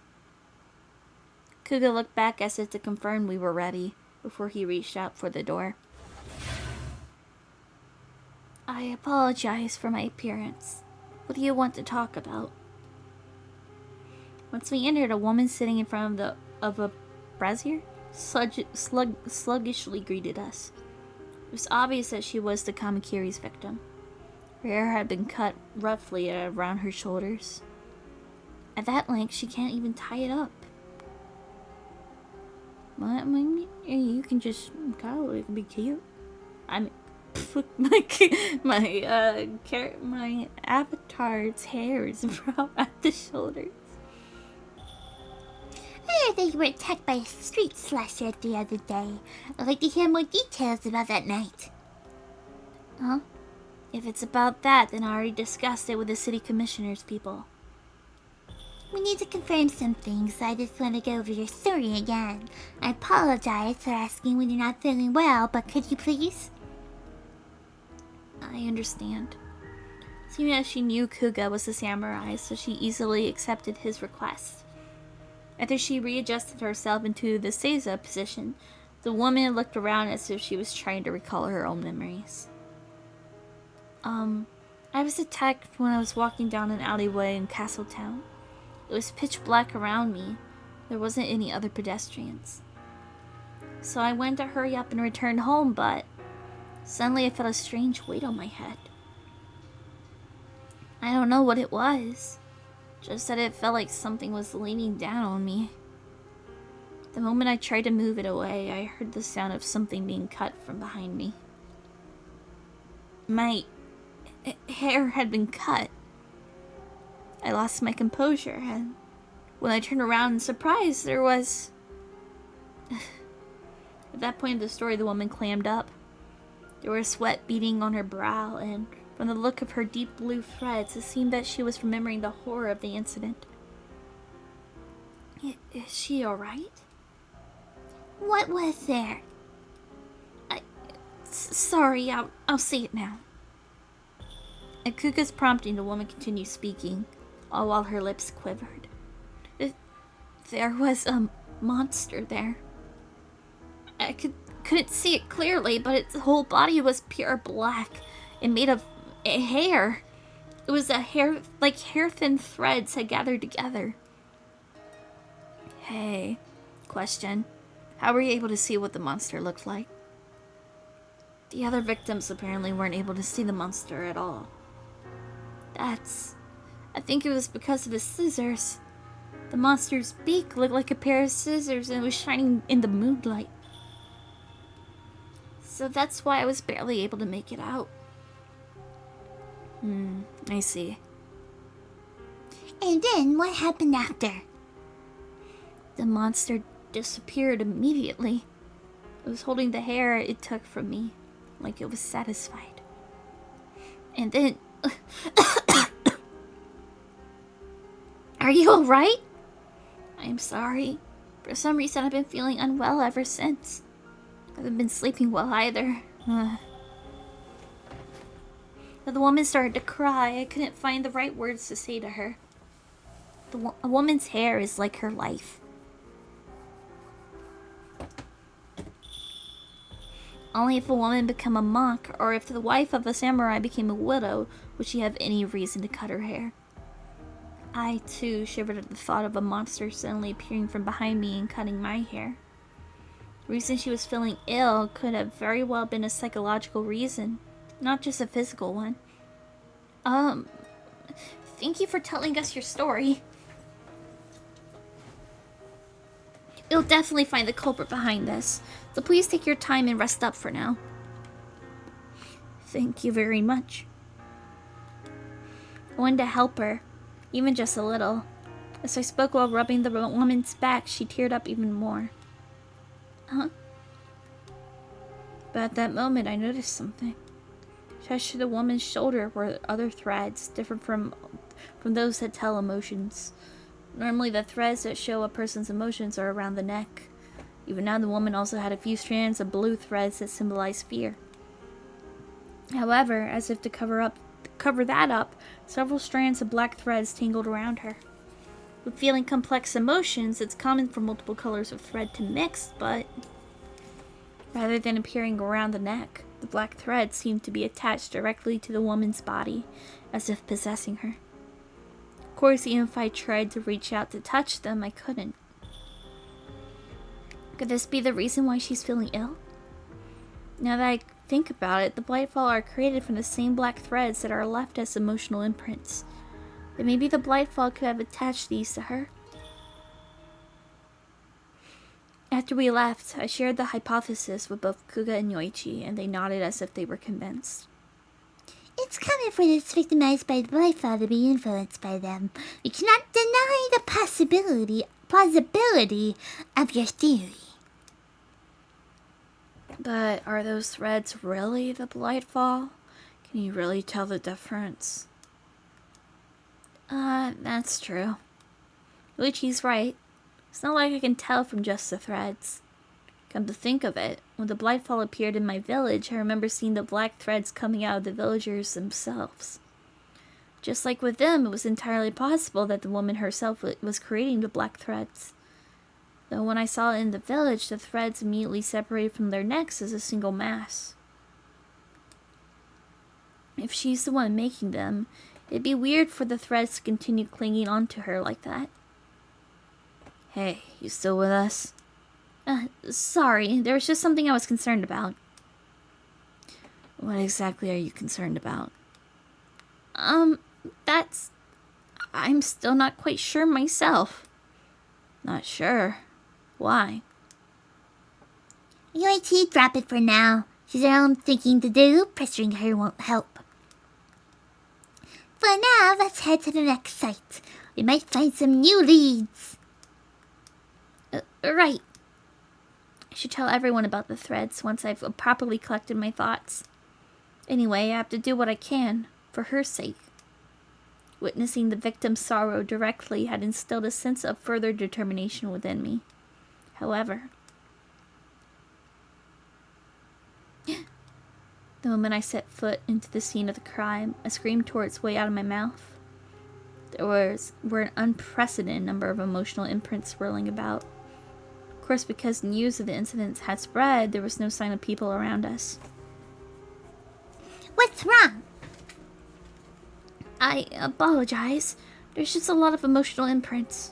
Kuga looked back as if to confirm we were ready before he reached out for the door. I apologize for my appearance. What do you want to talk about? Once we entered, a woman sitting in front of a brazier sluggishly greeted us. It was obvious that she was the Kamakiri's victim. Her hair had been cut roughly around her shoulders. At that length, she can't even tie it up. You can just cut it. It can be cute. I mean, my avatar's hair is brown at the shoulders. I heard that you were attacked by a street slasher the other day. I'd like to hear more details about that night. Huh? If it's about that, then I already discussed it with the city commissioners people. We need to confirm some things, so I just want to go over your story again. I apologize for asking when you're not feeling well, but could you please? I understand. Seeing as she knew Kuga was a samurai, so she easily accepted his request. After she readjusted herself into the Seiza position, the woman looked around as if she was trying to recall her own memories. I was attacked when I was walking down an alleyway in Castletown. It was pitch black around me. There wasn't any other pedestrians. So I went to hurry up and return home, but suddenly I felt a strange weight on my head. I don't know what it was. Just that it felt like something was leaning down on me. The moment I tried to move it away, I heard the sound of something being cut from behind me. My hair had been cut. I lost my composure, and when I turned around in surprise, there was... At that point of the story, the woman clammed up. There was sweat beading on her brow, and from the look of her deep blue threads, it seemed that she was remembering the horror of the incident. Is she alright? What was there? Sorry, I'll see it now. At Kuga's prompting, the woman continued speaking, all while her lips quivered. There was a monster there. I couldn't see it clearly, but its whole body was pure black and made of hair. It was like hair-thin threads had gathered together. Hey, question. How were you able to see what the monster looked like? The other victims apparently weren't able to see the monster at all. I think it was because of the scissors. The monster's beak looked like a pair of scissors and it was shining in the moonlight. So that's why I was barely able to make it out. I see. And then what happened after? The monster disappeared immediately. It was holding the hair it took from me, like it was satisfied. And then... Are you alright? I'm sorry. For some reason I've been feeling unwell ever since. I haven't been sleeping well either. The woman started to cry. I couldn't find the right words to say to her. A woman's hair is like her life. Only if a woman became a monk, or if the wife of a samurai became a widow, would she have any reason to cut her hair. I, too, shivered at the thought of a monster suddenly appearing from behind me and cutting my hair. The reason she was feeling ill could have very well been a psychological reason, not just a physical one. Thank you for telling us your story. You'll definitely find the culprit behind this, so please take your time and rest up for now. Thank you very much. I wanted to help her, even just a little. As I spoke while rubbing the woman's back, she teared up even more. Huh? But at that moment, I noticed something. Attached to the woman's shoulder were other threads, different from those that tell emotions. Normally, the threads that show a person's emotions are around the neck. Even now, the woman also had a few strands of blue threads that symbolize fear. However, as if to cover that up, several strands of black threads tangled around her. With feeling complex emotions, it's common for multiple colors of thread to mix, but rather than appearing around the neck, the black threads seemed to be attached directly to the woman's body, as if possessing her. Of course, even if I tried to reach out to touch them, I couldn't. Could this be the reason why she's feeling ill? Now that I think about it, the Blightfall are created from the same black threads that are left as emotional imprints. Then maybe the Blightfall could have attached these to her. After we left, I shared the hypothesis with both Kuga and Yoichi, and they nodded as if they were convinced. It's common for those victimized by the Blightfall to be influenced by them. We cannot deny the plausibility of your theory. But are those threads really the Blightfall? Can you really tell the difference? That's true. Yoichi's right. It's not like I can tell from just the threads. Come to think of it, when the Blightfall appeared in my village, I remember seeing the black threads coming out of the villagers themselves. Just like with them, it was entirely possible that the woman herself was creating the black threads. Though when I saw it in the village, the threads immediately separated from their necks as a single mass. If she's the one making them, it'd be weird for the threads to continue clinging onto her like that. Hey, you still with us? Sorry, there was just something I was concerned about. What exactly are you concerned about? I'm still not quite sure myself. Not sure? Why? Yoichi, drop it for now. She's her own thinking to do. Pressuring her won't help. For now, let's head to the next site. We might find some new leads. Right. I should tell everyone about the threads once I've properly collected my thoughts. Anyway, I have to do what I can, for her sake. Witnessing the victim's sorrow directly had instilled a sense of further determination within me. However, the moment I set foot into the scene of the crime, a scream tore its way out of my mouth. There were an unprecedented number of emotional imprints swirling about. Of course, because news of the incidents had spread, there was no sign of people around us. What's wrong? I apologize. There's just a lot of emotional imprints.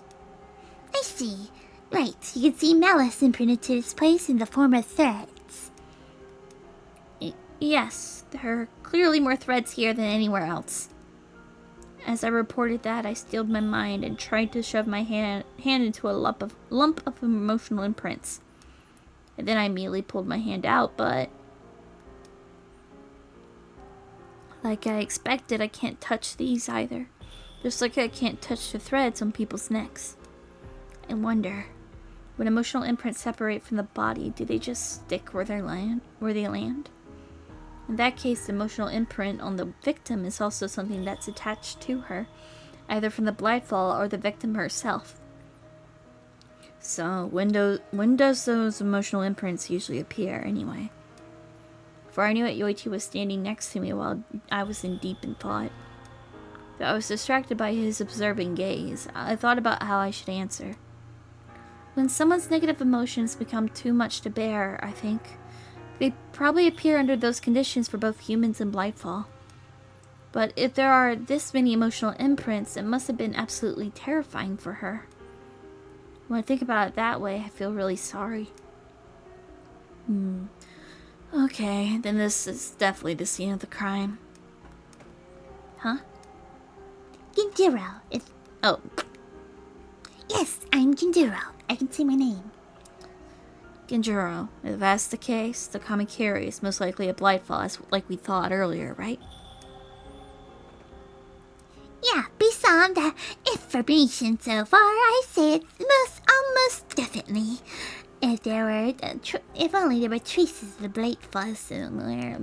I see. Right, you can see malice imprinted to this place in the form of threads. Yes, there are clearly more threads here than anywhere else. As I reported that, I steeled my mind and tried to shove my hand into a lump of emotional imprints. And then I immediately pulled my hand out, but like I expected, I can't touch these either. Just like I can't touch the threads on people's necks. I wonder, when emotional imprints separate from the body, do they just stick where they land? In that case, the emotional imprint on the victim is also something that's attached to her, either from the Blightfall or the victim herself. So, when does those emotional imprints usually appear, anyway? For I knew it, Yoichi was standing next to me while I was deep in thought. Though I was distracted by his observing gaze, I thought about how I should answer. When someone's negative emotions become too much to bear, I think, they probably appear under those conditions for both humans and Blightfall. But if there are this many emotional imprints, it must have been absolutely terrifying for her. When I think about it that way, I feel really sorry. Okay, then this is definitely the scene of the crime. Huh? Genjuro, Oh. Yes, I'm Genjuro. I can say my name. Genjuro, if that's the case, the Kamakiri is most likely a Blightfall, like we thought earlier, right? Yeah, based on the information so far, I say it's almost definitely. If only there were traces of the blade fall somewhere.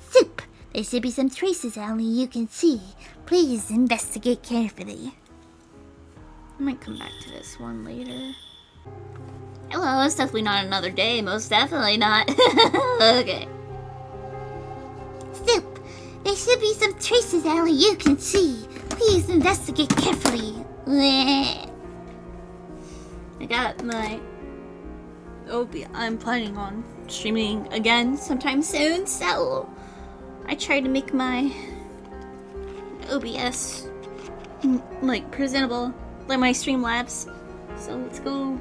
Soup! There should be some traces only you can see. Please investigate carefully. I might come back to this one later. Hello, it's definitely not another day. Most definitely not. Okay. Soup! There should be some traces only you can see. Please investigate carefully. I got my I'm planning on streaming again sometime soon, so I tried to make my OBS like presentable, like my Streamlabs. So let's go.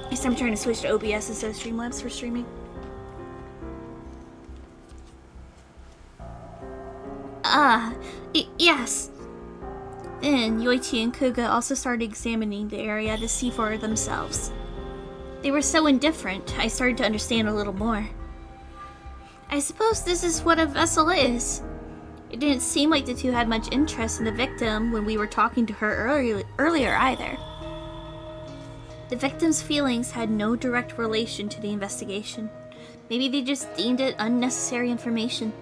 Next time I'm trying to switch to OBS instead of Streamlabs for streaming. Yes. Then Yoichi and Kuga also started examining the area to see for themselves. They were so indifferent, I started to understand a little more. I suppose this is what a vessel is. It didn't seem like the two had much interest in the victim when we were talking to her earlier either. The victim's feelings had no direct relation to the investigation. Maybe they just deemed it unnecessary information.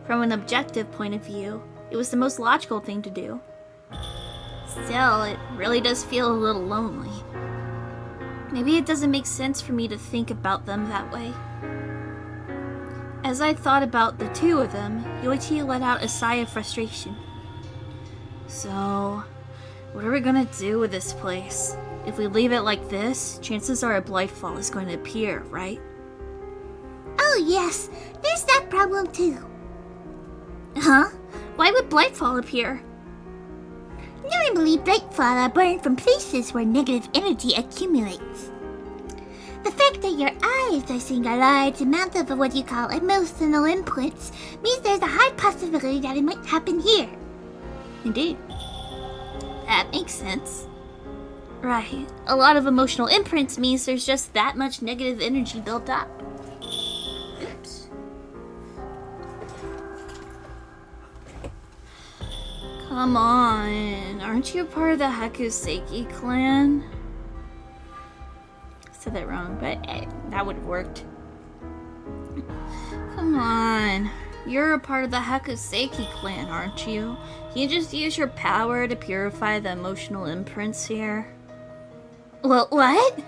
From an objective point of view, it was the most logical thing to do. Still, it really does feel a little lonely. Maybe it doesn't make sense for me to think about them that way. As I thought about the two of them, Yoichi let out a sigh of frustration. So, what are we gonna do with this place? If we leave it like this, chances are a Blightfall is going to appear, right? Oh yes, there's that problem too. Huh? Why would Blightfall appear? Normally, Blightfall are born from places where negative energy accumulates. The fact that your eyes are seeing a large amount of what you call emotional inputs means there's a high possibility that it might happen here. Indeed. That makes sense. Right. A lot of emotional imprints means there's just that much negative energy built up. Oops. Come on. Aren't you a part of the Hakuseki clan? I said that wrong, but that would have worked. Come on. You're a part of the Hakuseki clan, aren't you? Can you just use your power to purify the emotional imprints here? Well, what?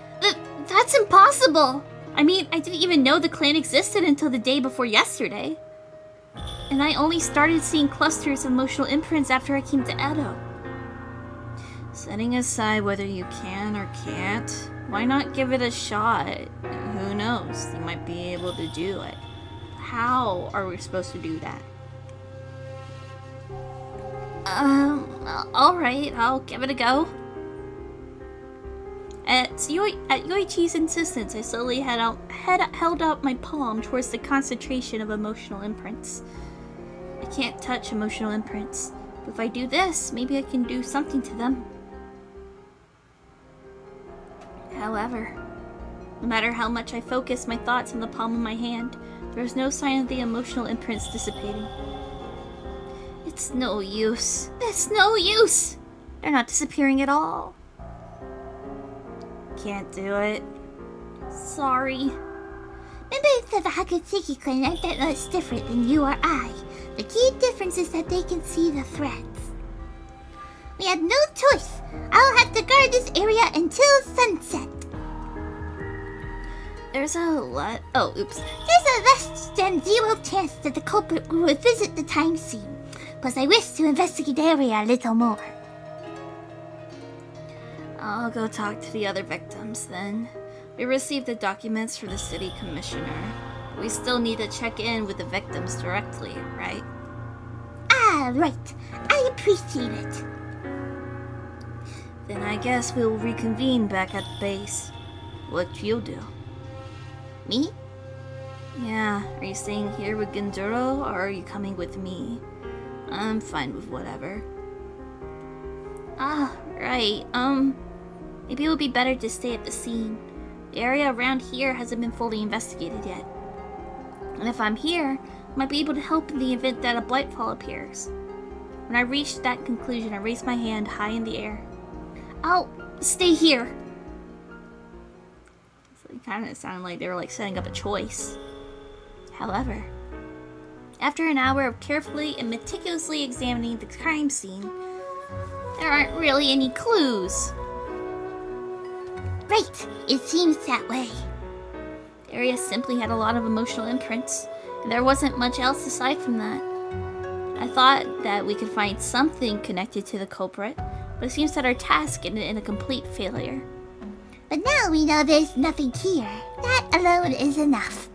That's impossible! I mean, I didn't even know the clan existed until the day before yesterday. And I only started seeing clusters of emotional imprints after I came to Edo. Setting aside whether you can or can't, why not give it a shot? Who knows, you might be able to do it. How are we supposed to do that? Alright, I'll give it a go. At Yoichi's insistence, I slowly held out my palm towards the concentration of emotional imprints. I can't touch emotional imprints, but if I do this, maybe I can do something to them. However, no matter how much I focus my thoughts on the palm of my hand, there is no sign of the emotional imprints dissipating. It's no use. It's no use! They're not disappearing at all. Can't do it. Sorry. Members of the Hakuseki clan aren't that much different than you or I. The key difference is that they can see the threats. We had no choice. I'll have to guard this area until sunset. There's a lot. Oh, oops. There's a less than zero chance that the culprit will visit the time scene. Plus, I wish to investigate the area a little more. I'll go talk to the other victims then. We received the documents from the city commissioner. We still need to check in with the victims directly, right? Ah, right. I appreciate it. Then I guess we'll reconvene back at the base. What you'll do? Me? Yeah, are you staying here with Genjuro or are you coming with me? I'm fine with whatever. Ah, right, maybe it would be better to stay at the scene. The area around here hasn't been fully investigated yet. And if I'm here, I might be able to help in the event that a Blightfall appears. When I reached that conclusion, I raised my hand high in the air. I'll stay here. So it kind of sounded like they were like setting up a choice. However, after an hour of carefully and meticulously examining the crime scene, there aren't really any clues. Right, it seems that way. The area simply had a lot of emotional imprints, and there wasn't much else aside from that. I thought that we could find something connected to the culprit, but it seems that our task ended in a complete failure. But now we know there's nothing here. That alone is enough.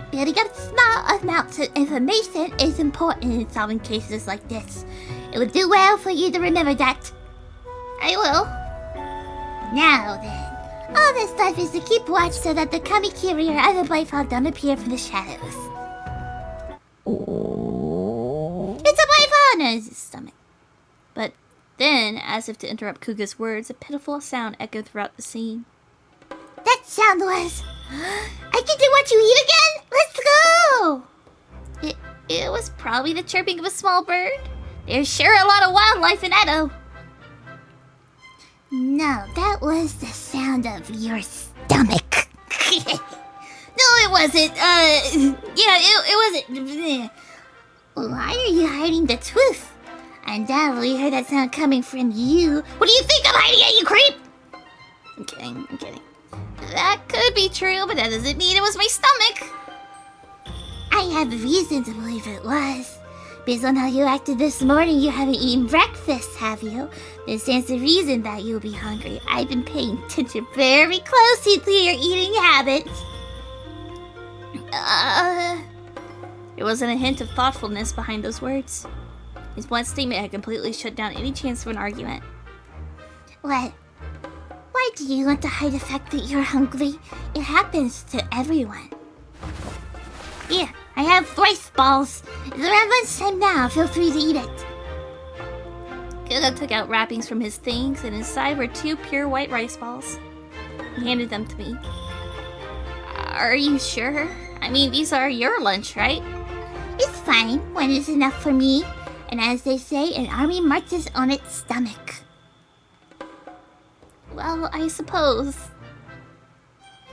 Building up small amounts of information is important in solving cases like this. It would do well for you to remember that. I will. Now then, all this stuff is to keep watch so that the Kami Kyrie or other Blightfall don't appear from the shadows. It's a Blightfall! No, it's his stomach. But then, as if to interrupt Kuga's words, a pitiful sound echoed throughout the scene. That sound was... I get to watch you eat again? Let's go! It was probably the chirping of a small bird. There's sure a lot of wildlife in Edo. No, that was the sound of your stomach. No, it wasn't. It wasn't. Why are you hiding the truth? I undoubtedly heard that sound coming from you. What do you think I'm hiding at, you creep? I'm kidding. That could be true, but that doesn't mean it was my stomach. I have reason to believe it was. Based on how you acted this morning, you haven't eaten breakfast, have you? This stands to reason that you'll be hungry. I've been paying attention very closely to your eating habits. There wasn't a hint of thoughtfulness behind those words. His blunt statement had completely shut down any chance of an argument. What? Why do you want to hide the fact that you're hungry? It happens to everyone. Here, I have rice balls. It's around lunchtime now. Feel free to eat it. Kuga took out wrappings from his things, and inside were 2 pure white rice balls. He handed them to me. Are you sure? I mean, these are your lunch, right? It's fine. One is enough for me. And as they say, an army marches on its stomach. Well, I suppose.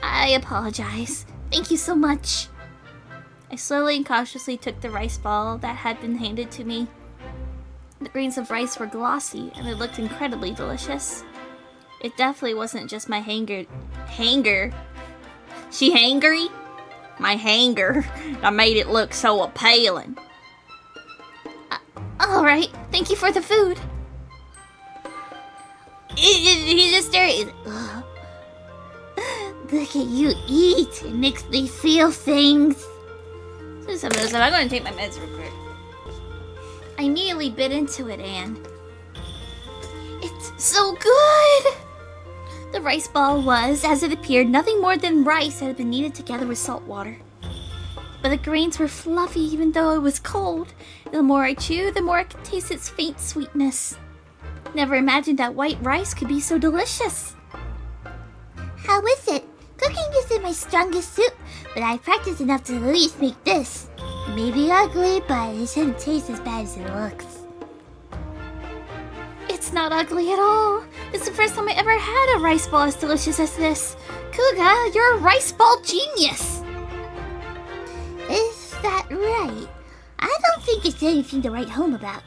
I apologize. Thank you so much. I slowly and cautiously took the rice ball that had been handed to me. The grains of rice were glossy, and they looked incredibly delicious. It definitely wasn't just my hanger. She hangry? My hanger that made it look so appealing. Alright, thank you for the food. He just stared. Look at you eat. It makes me feel things. I'm going to take my meds real quick. I immediately bit into it, and it's so good! The rice ball was, as it appeared, nothing more than rice that had been kneaded together with salt water. But the grains were fluffy even though it was cold. The more I chewed, the more I could taste its faint sweetness. Never imagined that white rice could be so delicious. How is it? Cooking isn't my strongest suit, but I practiced enough to at least make this. It may be ugly, but it shouldn't taste as bad as it looks. It's not ugly at all. It's the first time I ever had a rice ball as delicious as this. Kuga, you're a rice ball genius. Is that right? I don't think it's anything to write home about.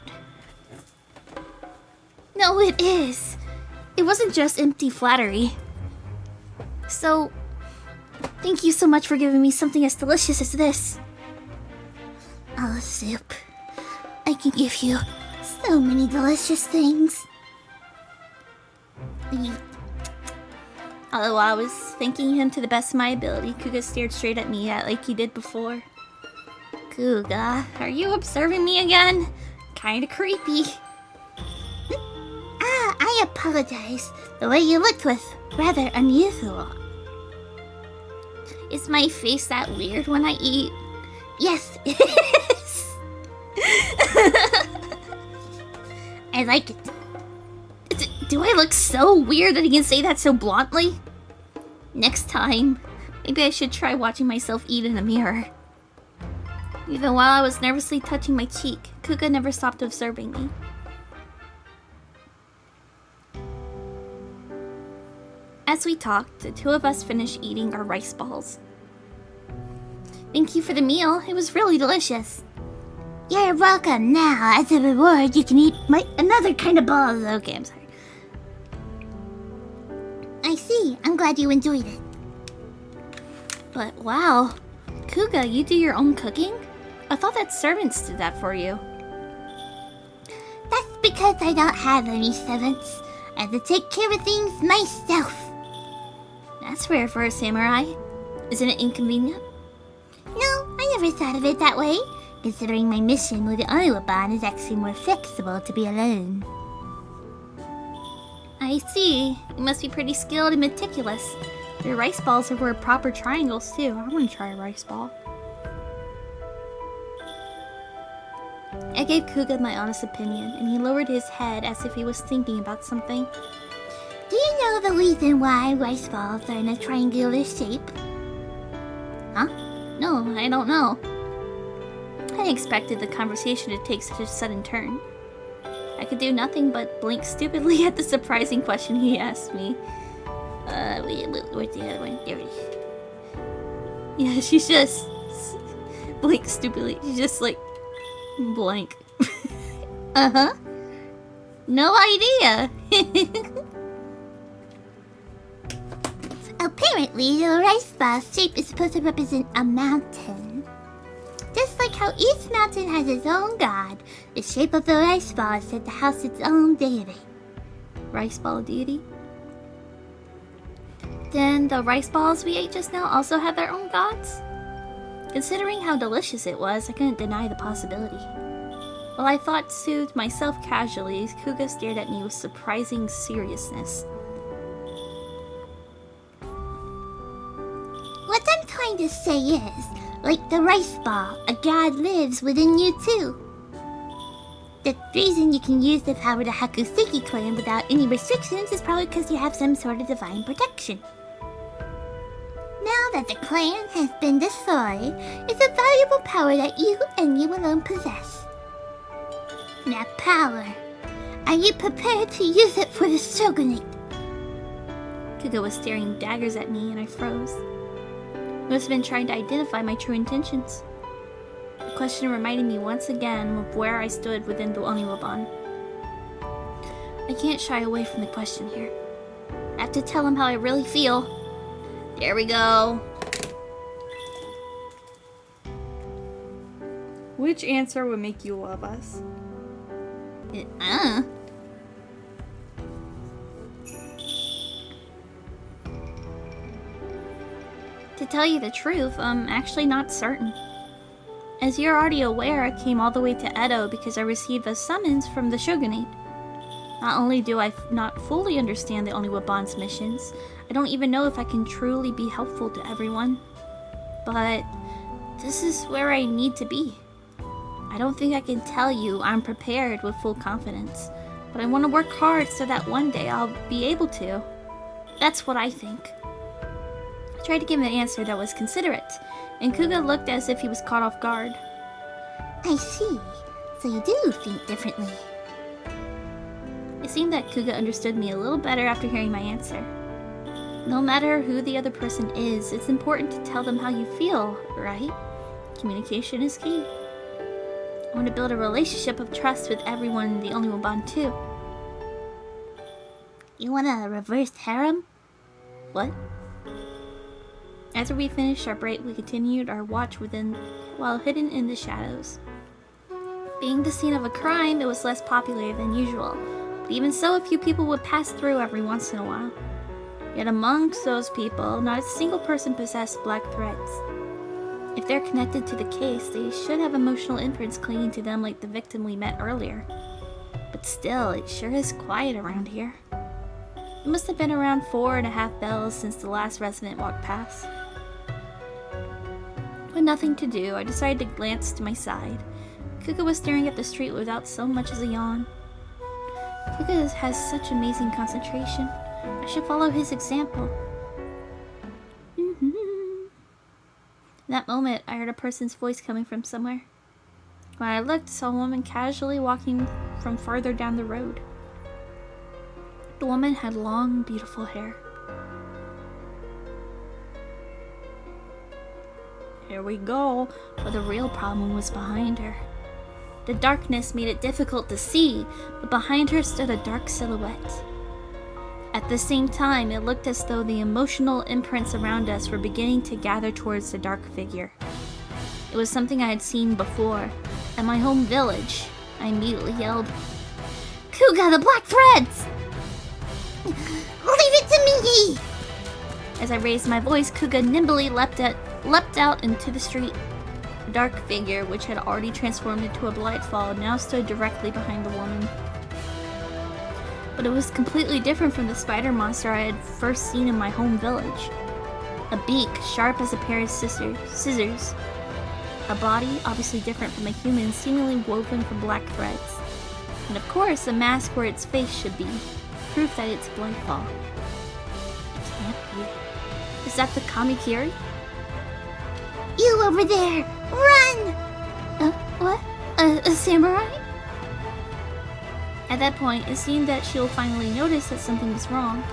No, it is. It wasn't just empty flattery. So, thank you so much for giving me something as delicious as this. Oh, soup. I can give you so many delicious things. Although I was thanking him to the best of my ability, Kuga stared straight at me like he did before. Kuga, are you observing me again? Kinda creepy. I apologize. The way you looked was rather unusual. Is my face that weird when I eat? Yes, it is. I like it. Do I look so weird that he can say that so bluntly? Next time, maybe I should try watching myself eat in a mirror. Even while I was nervously touching my cheek, Kuga never stopped observing me. As we talked, the two of us finished eating our rice balls. Thank you for the meal. It was really delicious. You're welcome. Now, as a reward, you can eat another kind of balls. Okay, I'm sorry. I see. I'm glad you enjoyed it. But wow, Kuga, you do your own cooking? I thought that servants did that for you. That's because I don't have any servants. I have to take care of things myself. That's rare for a samurai. Isn't it inconvenient? No, I never thought of it that way. Considering my mission with the Oniwaban is actually more flexible to be alone. I see. You must be pretty skilled and meticulous. Your rice balls are proper triangles too. I want to try a rice ball. I gave Kuga my honest opinion, and he lowered his head as if he was thinking about something. Do you know the reason why rice balls are in a triangular shape? Huh? No, I don't know. I expected the conversation to take such a sudden turn. I could do nothing but blink stupidly at the surprising question he asked me. Where's the other one? There it is. Yeah, she's just blink stupidly. She's just like blank. Uh-huh. No idea. Apparently, the rice ball shape is supposed to represent a mountain. Just like how each mountain has its own god, the shape of the rice ball is said to house its own deity. Rice ball deity? Then the rice balls we ate just now also have their own gods? Considering how delicious it was, I couldn't deny the possibility. While I thought soothed myself casually, Kuga stared at me with surprising seriousness. What I'm trying to say is, like the rice ball, a god lives within you too. The reason you can use the power of the Hakuseki clan without any restrictions is probably because you have some sort of divine protection. Now that the clan has been destroyed, it's a valuable power that you and you alone possess. That power, are you prepared to use it for the shogunate? Kuga was staring daggers at me and I froze. I must have been trying to identify my true intentions. The question reminded me once again of where I stood within the Oniwaban. I can't shy away from the question here. I have to tell him how I really feel. There we go. Which answer would make you love us? To tell you the truth, I'm actually not certain. As you're already aware, I came all the way to Edo because I received a summons from the shogunate. Not only do I not fully understand the Oniwaban's missions, I don't even know if I can truly be helpful to everyone. But this is where I need to be. I don't think I can tell you I'm prepared with full confidence, but I want to work hard so that one day I'll be able to. That's what I think. I tried to give an answer that was considerate, and Kuga looked as if he was caught off guard. I see. So you do think differently. It seemed that Kuga understood me a little better after hearing my answer. No matter who the other person is, it's important to tell them how you feel, right? Communication is key. I want to build a relationship of trust with everyone in the Oniwaban too. You want a reverse harem? What? After we finished our break, we continued our watch while hidden in the shadows. Being the scene of a crime, it was less popular than usual, but even so, a few people would pass through every once in a while. Yet amongst those people, not a single person possessed black threads. If they're connected to the case, they should have emotional imprints clinging to them like the victim we met earlier. But still, it sure is quiet around here. It must have been around 4.5 bells since the last resident walked past. With nothing to do, I decided to glance to my side. Kuga was staring at the street without so much as a yawn. Kuga has such amazing concentration. I should follow his example. In that moment, I heard a person's voice coming from somewhere. When I looked, I saw a woman casually walking from farther down the road. The woman had long, beautiful hair. Here we go. But the real problem was behind her. The darkness made it difficult to see, but behind her stood a dark silhouette. At the same time, it looked as though the emotional imprints around us were beginning to gather towards the dark figure. It was something I had seen before, at my home village. I immediately yelled, "Kuga, the black threads! Leave it to me!" As I raised my voice, Kuga nimbly leapt out into the street. The dark figure, which had already transformed into a Blightfall, now stood directly behind the woman. But it was completely different from the spider monster I had first seen in my home village. A beak, sharp as a pair of scissors. A body, obviously different from a human, seemingly woven from black threads. And of course, a mask where its face should be. Proof that it's Blightfall. It can't be. Is that the Kamikiri? You over there! Run! What? A samurai? At that point, it seemed that she'll finally notice that something was wrong.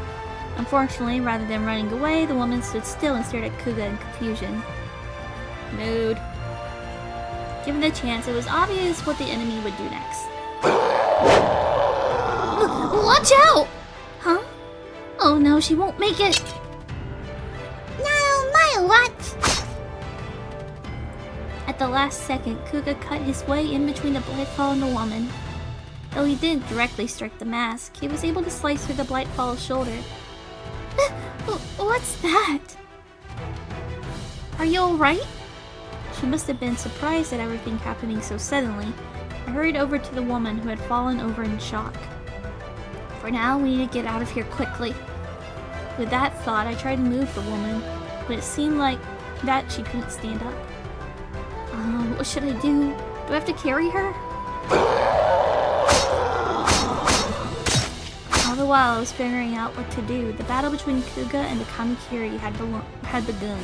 Unfortunately, rather than running away, the woman stood still and stared at Kuga in confusion. Mood. Given the chance, it was obvious what the enemy would do next. Watch out! Huh? Oh no, she won't make it! No, my watch! At the last second, Kuga cut his way in between the Blightfall and the woman. Though he didn't directly strike the mask, he was able to slice through the Blightfall's shoulder. What's that? Are you alright? She must have been surprised at everything happening so suddenly. I hurried over to the woman who had fallen over in shock. For now, we need to get out of here quickly. With that thought, I tried to move the woman, but it seemed like that she couldn't stand up. What should I do? Do I have to carry her? All the while I was figuring out what to do, the battle between Kuga and the Kamikiri had begun.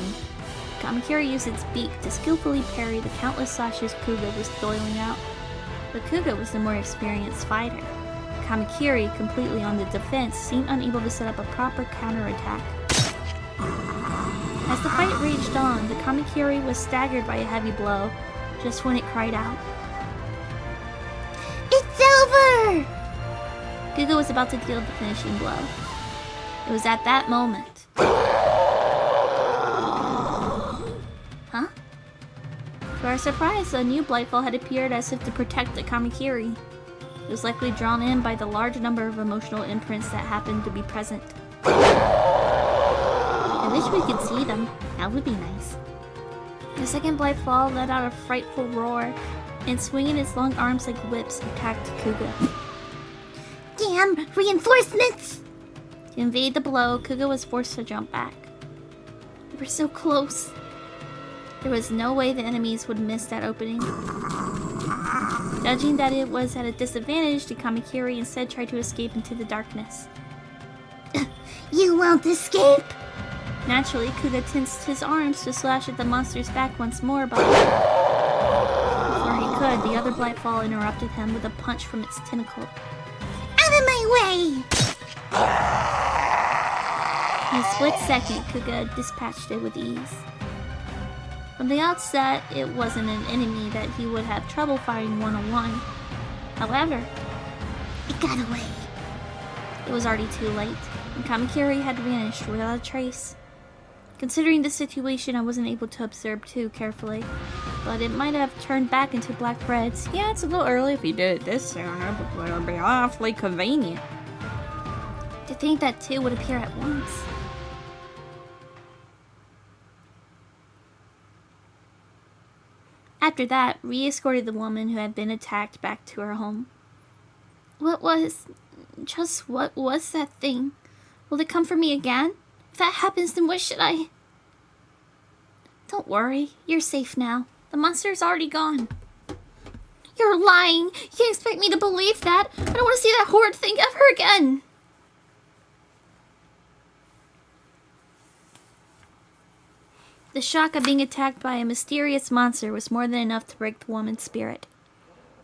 The Kamikiri used its beak to skillfully parry the countless slashes Kuga was doling out. But Kuga was the more experienced fighter. The Kamikiri, completely on the defense, seemed unable to set up a proper counterattack. As the fight raged on, the Kamikiri was staggered by a heavy blow, just when it cried out. It's over! Kuga was about to deal the finishing blow. It was at that moment. Huh? To our surprise, a new Blightfall had appeared as if to protect the Kamikiri. It was likely drawn in by the large number of emotional imprints that happened to be present. I wish we could see them. That would be nice. The second Blightfall let out a frightful roar, and swinging its long arms like whips, attacked Kuga. Damn, reinforcements! To evade the blow, Kuga was forced to jump back. They were so close. There was no way the enemies would miss that opening. Judging that it was at a disadvantage, the Kamikiri instead tried to escape into the darkness. You won't escape! Naturally, Kuga tensed his arms to slash at the monster's back once more, but before he could, the other Blightfall interrupted him with a punch from its tentacle. Out of my way! In a split second, Kuga dispatched it with ease. From the outset, it wasn't an enemy that he would have trouble fighting one-on-one. However, It got away. it was already too late, and Kamikiri had vanished without a trace. Considering the situation, I wasn't able to observe too carefully, but it might have turned back into black threads. Yeah, it's a little early if you did it this sooner, but it'll be awfully convenient. To think that two would appear at once. After that, we escorted the woman who had been attacked back to her home. What was that thing? Will it come for me again? If that happens, then what should I... Don't worry, you're safe now. The monster's already gone. You're lying! You can't expect me to believe that! I don't want to see that horrid thing ever again! The shock of being attacked by a mysterious monster was more than enough to break the woman's spirit.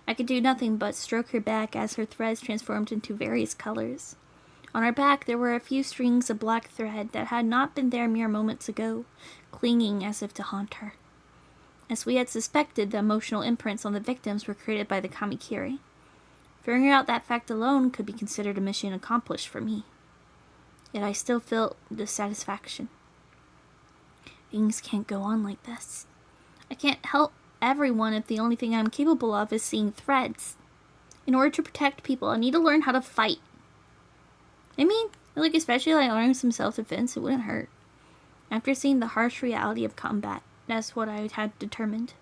I could do nothing but stroke her back as her threads transformed into various colors. On her back there were a few strings of black thread that had not been there mere moments ago, clinging as if to haunt her. As we had suspected, the emotional imprints on the victims were created by the Kamikiri. Figuring out that fact alone could be considered a mission accomplished for me. Yet I still felt dissatisfaction. Things can't go on like this. I can't help everyone if the only thing I'm capable of is seeing threads. In order to protect people, I need to learn how to fight. I mean, especially learning some self-defense, it wouldn't hurt. After seeing the harsh reality of combat, that's what I had determined.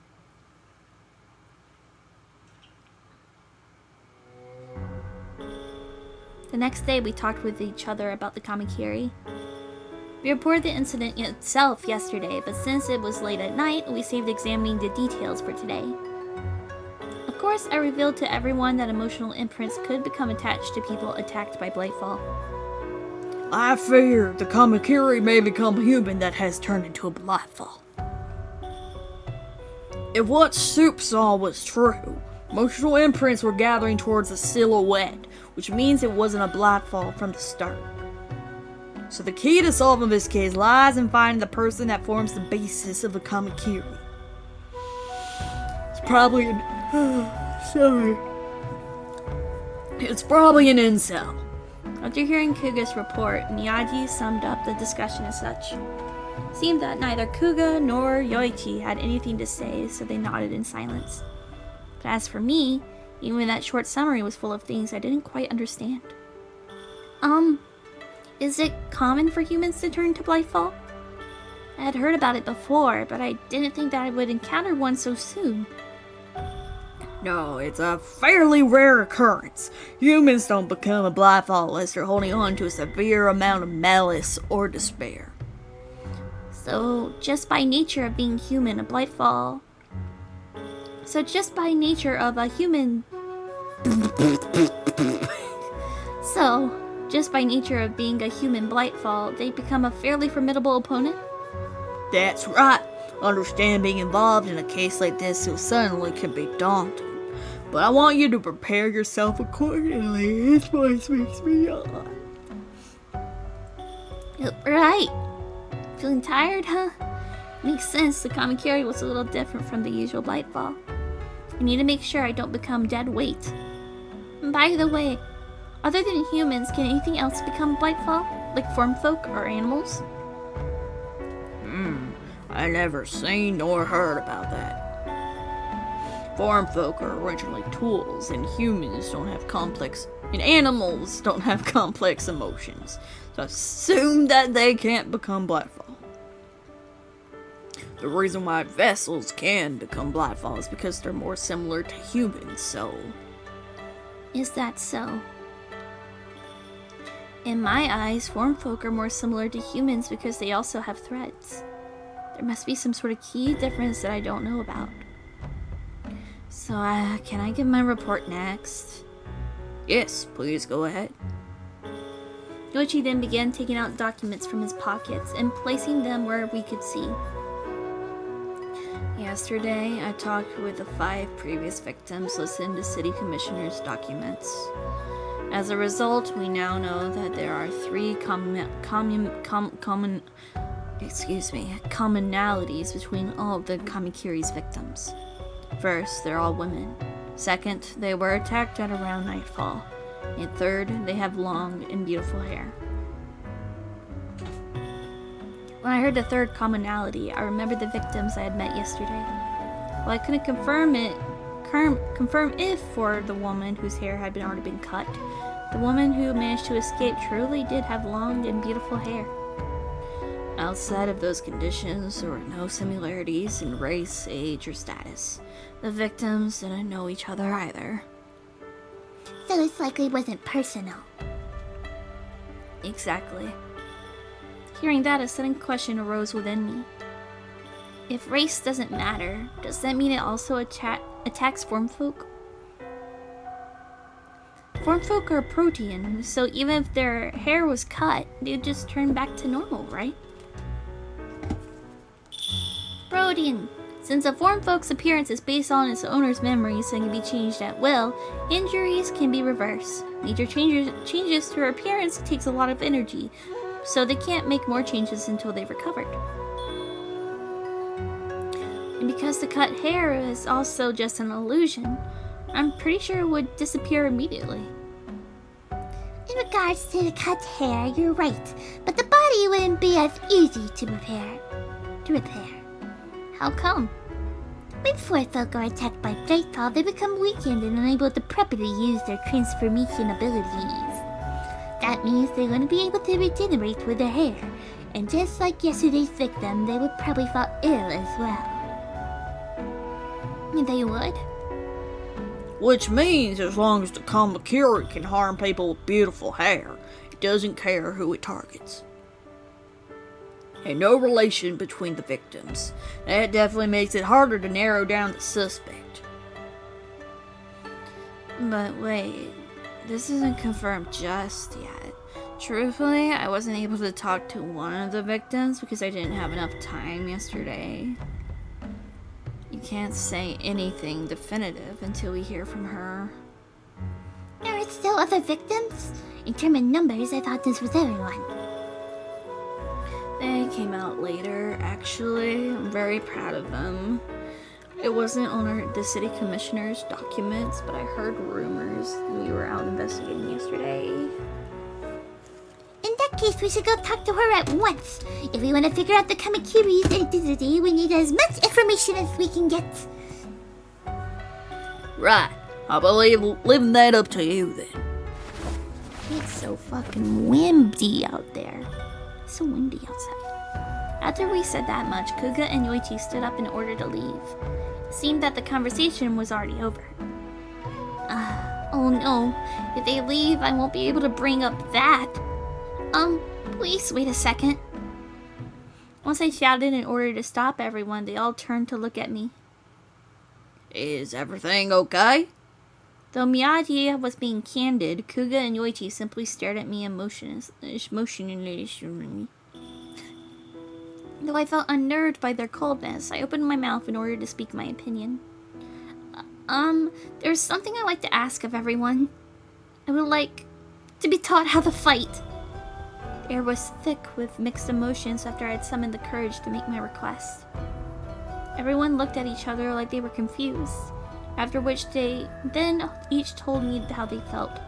The next day, we talked with each other about the Kamikiri. We reported the incident itself yesterday, but since it was late at night, we saved examining the details for today. Of course, I revealed to everyone that emotional imprints could become attached to people attacked by Blightfall. I fear the Kamakiri may become human that has turned into a Blightfall. If what Soup saw was true, emotional imprints were gathering towards a silhouette, which means it wasn't a Blightfall from the start. So the key to solving this case lies in finding the person that forms the basis of the Kamakiri. It's probably an... It's probably an incel. After hearing Kuga's report, Miyagi summed up the discussion as such. It seemed that neither Kuga nor Yoichi had anything to say, so they nodded in silence. But as for me, even that short summary was full of things I didn't quite understand. Is it common for humans to turn to Blightfall? I had heard about it before, but I didn't think that I would encounter one so soon. No, it's a fairly rare occurrence. Humans don't become a Blightfall unless they're holding on to a severe amount of malice or despair. So, just by nature of being human, a Blightfall... So just by nature of a human... So, just by nature of being a human Blightfall, they become a fairly formidable opponent? That's right. Understand being involved in a case like this so suddenly can be daunting. But I want you to prepare yourself accordingly. His voice makes me yawn. Right. Feeling tired, huh? Makes sense, the Kamakiri was a little different from the usual Blightfall. I need to make sure I don't become dead weight. And by the way, other than humans, can anything else become Blightfall? Like formfolk or animals? I never seen nor heard about that. Formfolk are originally tools, and humans don't have and animals don't have complex emotions. So assume that they can't become Blightfall. The reason why vessels can become Blightfall is because they're more similar to humans, so... Is that so? In my eyes, formfolk are more similar to humans because they also have threads. There must be some sort of key difference that I don't know about. So, can I give my report next? Yes, please go ahead. Yoichi then began taking out documents from his pockets and placing them where we could see. Yesterday, I talked with the 5 previous victims listed in the city commissioner's documents. As a result, we now know that there are 3 commonalities between all of the Kamikiri's victims. First, they're all women. Second, they were attacked at around nightfall. And third, they have long and beautiful hair. When I heard the third commonality, I remembered the victims I had met yesterday. While I couldn't confirm if for the woman whose hair had already been cut, the woman who managed to escape truly did have long and beautiful hair. Outside of those conditions, there were no similarities in race, age, or status. The victims didn't know each other either. So it likely wasn't personal. Exactly. Hearing that, a sudden question arose within me. If race doesn't matter, does that mean it also attacks formfolk? Formfolk are protean, so even if their hair was cut, they'd just turn back to normal, right? custodian. Since a foreign folk's appearance is based on its owner's memories and can be changed at will, injuries can be reversed. Major changes to her appearance takes a lot of energy, so they can't make more changes until they've recovered. And because the cut hair is also just an illusion, I'm pretty sure it would disappear immediately. In regards to the cut hair, you're right, but the body wouldn't be as easy to repair. How come? When foreign folk are attacked by Fightfall, they become weakened and unable to properly use their transformation abilities. That means they're going to be able to regenerate with their hair, and just like yesterday's victim, they would probably fall ill as well. They would? Which means as long as the Kamakiri can harm people with beautiful hair, it doesn't care who it targets. And no relation between the victims. That definitely makes it harder to narrow down the suspect. But wait, this isn't confirmed just yet. Truthfully, I wasn't able to talk to one of the victims because I didn't have enough time yesterday. You can't say anything definitive until we hear from her. There are still other victims? In terms of numbers, I thought this was everyone. They came out later, actually. I'm very proud of them. It wasn't on the city commissioner's documents, but I heard rumors we were out investigating yesterday. In that case, we should go talk to her at once. If we want to figure out the Kamakiri's identity, we need as much information as we can get. Right. I believe leaving that up to you then. It's so fucking windy out there. It's so windy outside. After we said that much, Kuga and Yoichi stood up in order to leave. It seemed that the conversation was already over. Oh no. If they leave, I won't be able to bring up that. Please wait a second. Once I shouted in order to stop everyone, they all turned to look at me. Is everything okay? Though Miyagi was being candid, Kuga and Yoichi simply stared at me emotionlessly. Though I felt unnerved by their coldness, I opened my mouth in order to speak my opinion. There's something I'd like to ask of everyone. I would like to be taught how to fight. The air was thick with mixed emotions after I had summoned the courage to make my request. Everyone looked at each other like they were confused, after which they then each told me how they felt.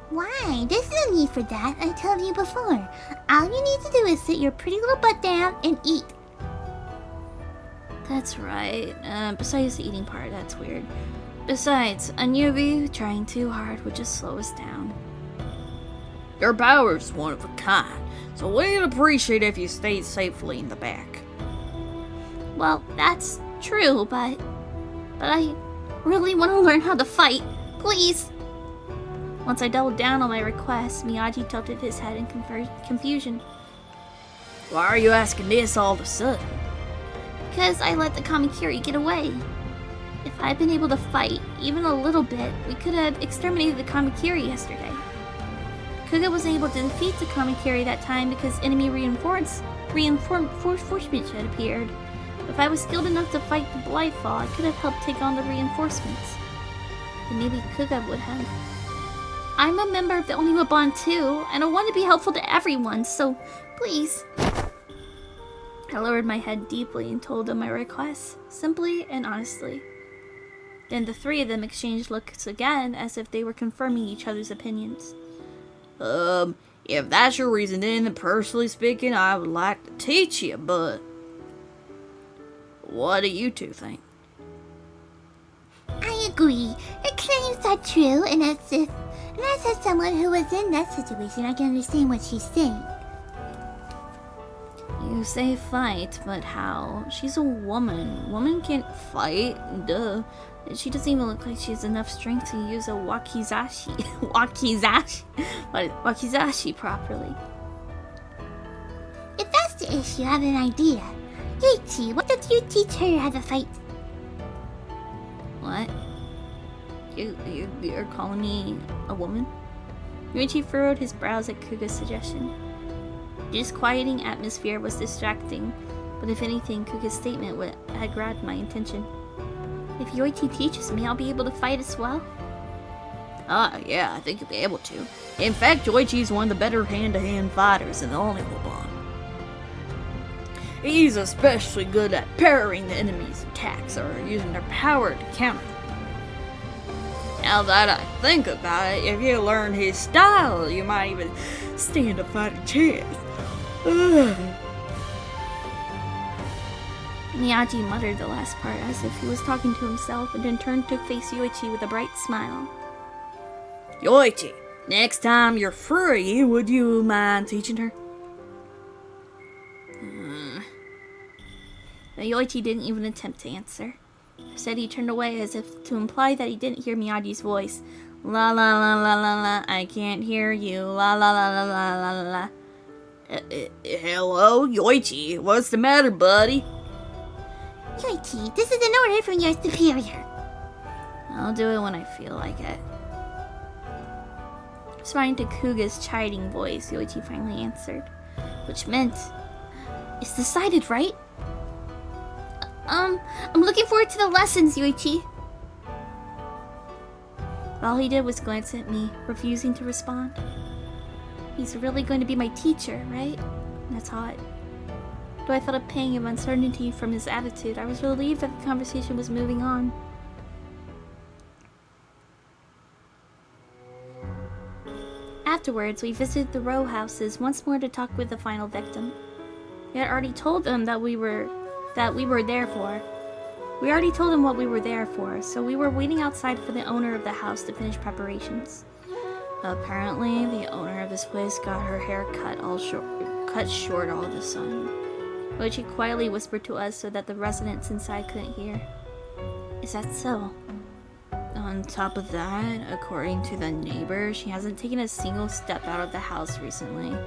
Why? There's no need for that, I told you before. All you need to do is sit your pretty little butt down and eat. That's right. Besides the eating part, that's weird. Besides, a newbie trying too hard would just slow us down. Your power's one of a kind, so we'd appreciate if you stayed safely in the back. Well, that's true, but I really want to learn how to fight. Please. Once I doubled down on my request, Miyagi tilted his head in confusion. Why are you asking this all of a sudden? Because I let the Kamakiri get away. If I'd been able to fight, even a little bit, we could have exterminated the Kamakiri yesterday. Kuga wasn't able to defeat the Kamakiri that time because enemy reinforcements had appeared. If I was skilled enough to fight the Blightfall, I could have helped take on the reinforcements. And maybe Kuga would have. I'm a member of the Oniwa Bond too, and I want to be helpful to everyone, so please. I lowered my head deeply and told them my request, simply and honestly. Then the three of them exchanged looks again, as if they were confirming each other's opinions. If that's your reason, then personally speaking, I would like to teach you, but what do you two think? I agree. Your claims are true, and as someone who was in that situation, I can understand what she's saying. You say fight, but how? She's a woman. Woman can't fight. Duh. She doesn't even look like she has enough strength to use a wakizashi. Wakizashi properly. If that's the issue, I have an idea. Yoichi, why don't you teach her how to fight? What? You're calling me a woman? Yoichi furrowed his brows at Kuga's suggestion. The disquieting atmosphere was distracting, But if anything, Kuga's statement had grabbed my attention. If Yoichi teaches me, I'll be able to fight as well? Yeah, I think you'll be able to. In fact, Yoichi's one of the better hand-to-hand fighters in the Onigobon. He's especially good at parrying the enemy's attacks or using their power to counter them. Now that I think about it, if you learn his style, you might even stand a fighting chance. Miyagi muttered the last part as if he was talking to himself and then turned to face Yoichi with a bright smile. Yoichi, next time you're free, would you mind teaching her? But Yoichi didn't even attempt to answer. Instead, he turned away as if to imply that he didn't hear Miyagi's voice. La la la la la la, I can't hear you. La la la la la la la. Hello, Yoichi. What's the matter, buddy? Yoichi, this is an order from your superior. I'll do it when I feel like it. Responding to Kuga's chiding voice, Yoichi finally answered, which meant, it's decided, right? I'm looking forward to the lessons, Yoichi. All he did was glance at me, refusing to respond. He's really going to be my teacher, right? That's hot. Though I felt a pang of uncertainty from his attitude, I was relieved that the conversation was moving on. Afterwards, we visited the row houses once more to talk with the final victim. We had already told them that we were there for. We already told him what we were there for, so we were waiting outside for the owner of the house to finish preparations. Apparently, the owner of this place got her hair cut short all of a sudden, which he quietly whispered to us so that the residents inside couldn't hear. Is that so? On top of that, according to the neighbor, she hasn't taken a single step out of the house recently.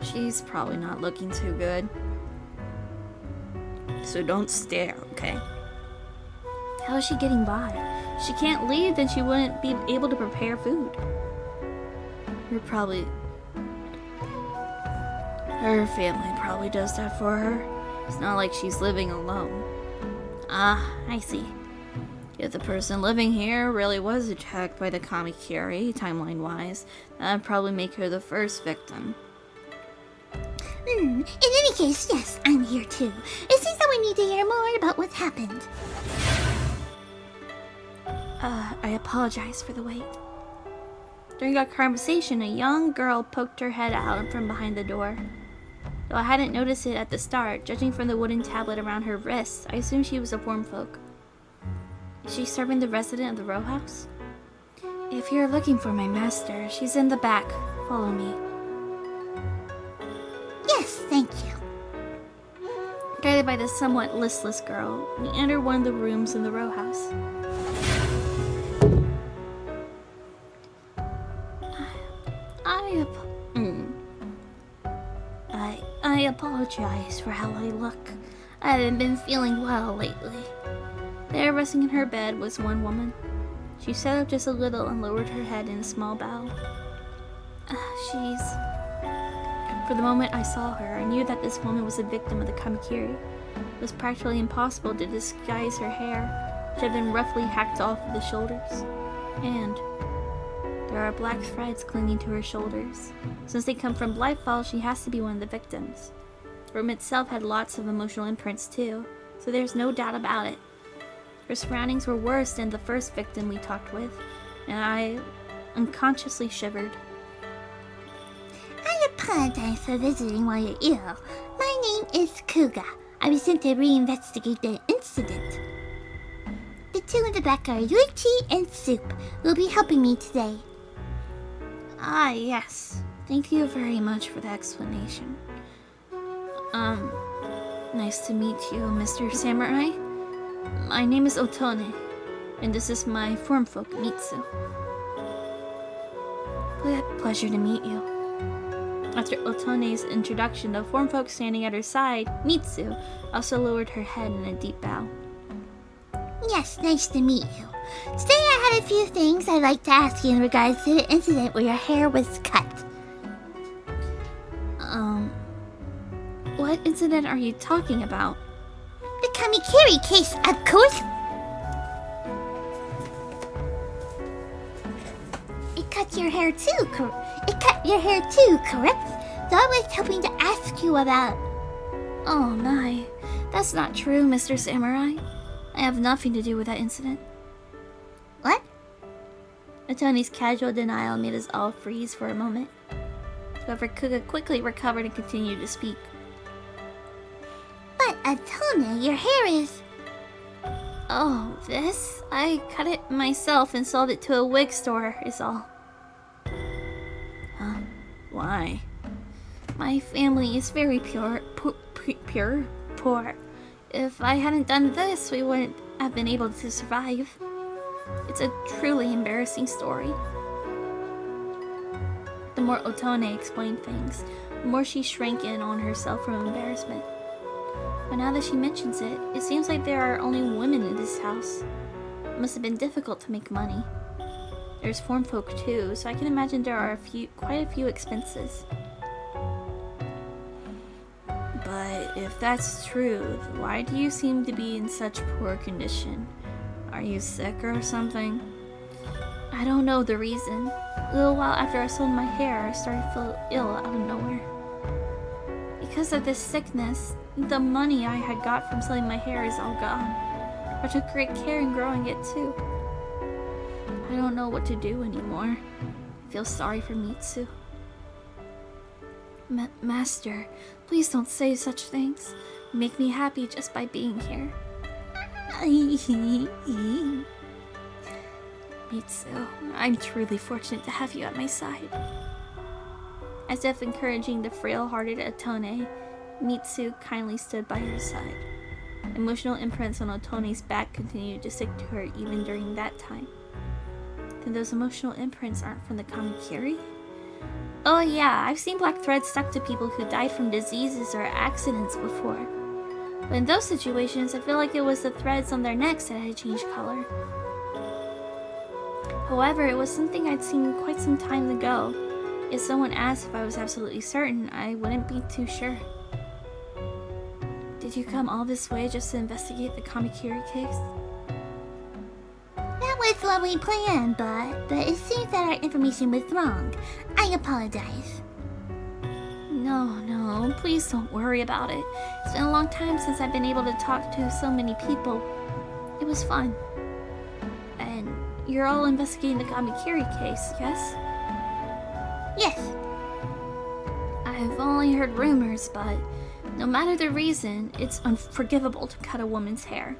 She's probably not looking too good. So don't stare, okay? How is she getting by? If she can't leave, then she wouldn't be able to prepare food. Her family probably does that for her. It's not like she's living alone. Ah, I see. If the person living here really was attacked by the Kamikiri, timeline-wise, that'd probably make her the first victim. In any case, yes, I'm here too. It seems that we need to hear more about what's happened. I apologize for the wait. During our conversation, a young girl poked her head out from behind the door. Though I hadn't noticed it at the start, judging from the wooden tablet around her wrists, I assumed she was a formfolk. Is she serving the resident of the row house? If you're looking for my master, she's in the back. Follow me. Yes, thank you. Guided by the somewhat listless girl, we entered one of the rooms in the row house. I apologize for how I look. I haven't been feeling well lately. There, resting in her bed, was one woman. She sat up just a little and lowered her head in a small bow. For the moment I saw her, I knew that this woman was a victim of the Kamikiri. It was practically impossible to disguise her hair, which had been roughly hacked off of the shoulders. And there are black threads clinging to her shoulders. Since they come from Blightfall, she has to be one of the victims. The room itself had lots of emotional imprints too, so there's no doubt about it. Her surroundings were worse than the first victim we talked with, and I unconsciously shivered. I apologize for visiting while you're ill. My name is Kuga. I was sent to reinvestigate the incident. The two in the back are Yoichi and Soup, who will be helping me today. Ah, yes. Thank you very much for the explanation. Nice to meet you, Mr. Samurai. My name is Otone, and this is my formfolk, Mitsu. Pleasure to meet you. After Otone's introduction, the formfolk standing at her side, Mitsu, also lowered her head in a deep bow. Yes, nice to meet you. Today I had a few things I'd like to ask you in regards to the incident where your hair was cut. What incident are you talking about? The Kamikiri case, of course. It cut your hair too, correct? So I was hoping to ask you about... Oh my, that's not true, Mr. Samurai. I have nothing to do with that incident. What? Otone's casual denial made us all freeze for a moment. However, Kuga quickly recovered and continued to speak. But Otone, your hair is... Oh, this? I cut it myself and sold it to a wig store, is all. Why? My family is very poor. If I hadn't done this, we wouldn't have been able to survive. It's a truly embarrassing story. The more Otone explained things, the more she shrank in on herself from embarrassment. But now that she mentions it, it seems like there are only women in this house. It must have been difficult to make money. There's farm folk too, so I can imagine there are quite a few expenses. But if that's true, why do you seem to be in such poor condition? Are you sick or something? I don't know the reason. A little while after I sold my hair, I started to feel ill out of nowhere. Because of this sickness, the money I had got from selling my hair is all gone. I took great care in growing it too. I don't know what to do anymore. I feel sorry for Mitsu. Master, please don't say such things. You make me happy just by being here. Mitsu, I'm truly fortunate to have you at my side. As if encouraging the frail-hearted Otone, Mitsu kindly stood by her side. Emotional imprints on Otone's back continued to stick to her even during that time. Then those emotional imprints aren't from the Kamikiri? Oh yeah, I've seen black threads stuck to people who died from diseases or accidents before. But in those situations, I feel like it was the threads on their necks that had changed color. However, it was something I'd seen quite some time ago. If someone asked if I was absolutely certain, I wouldn't be too sure. Did you come all this way just to investigate the Kamikiri case? That was what we planned, but it seems that our information was wrong. I apologize. No, please don't worry about it. It's been a long time since I've been able to talk to so many people. It was fun. And you're all investigating the Kamikiri case, yes? Yes. I've only heard rumors, but no matter the reason, it's unforgivable to cut a woman's hair.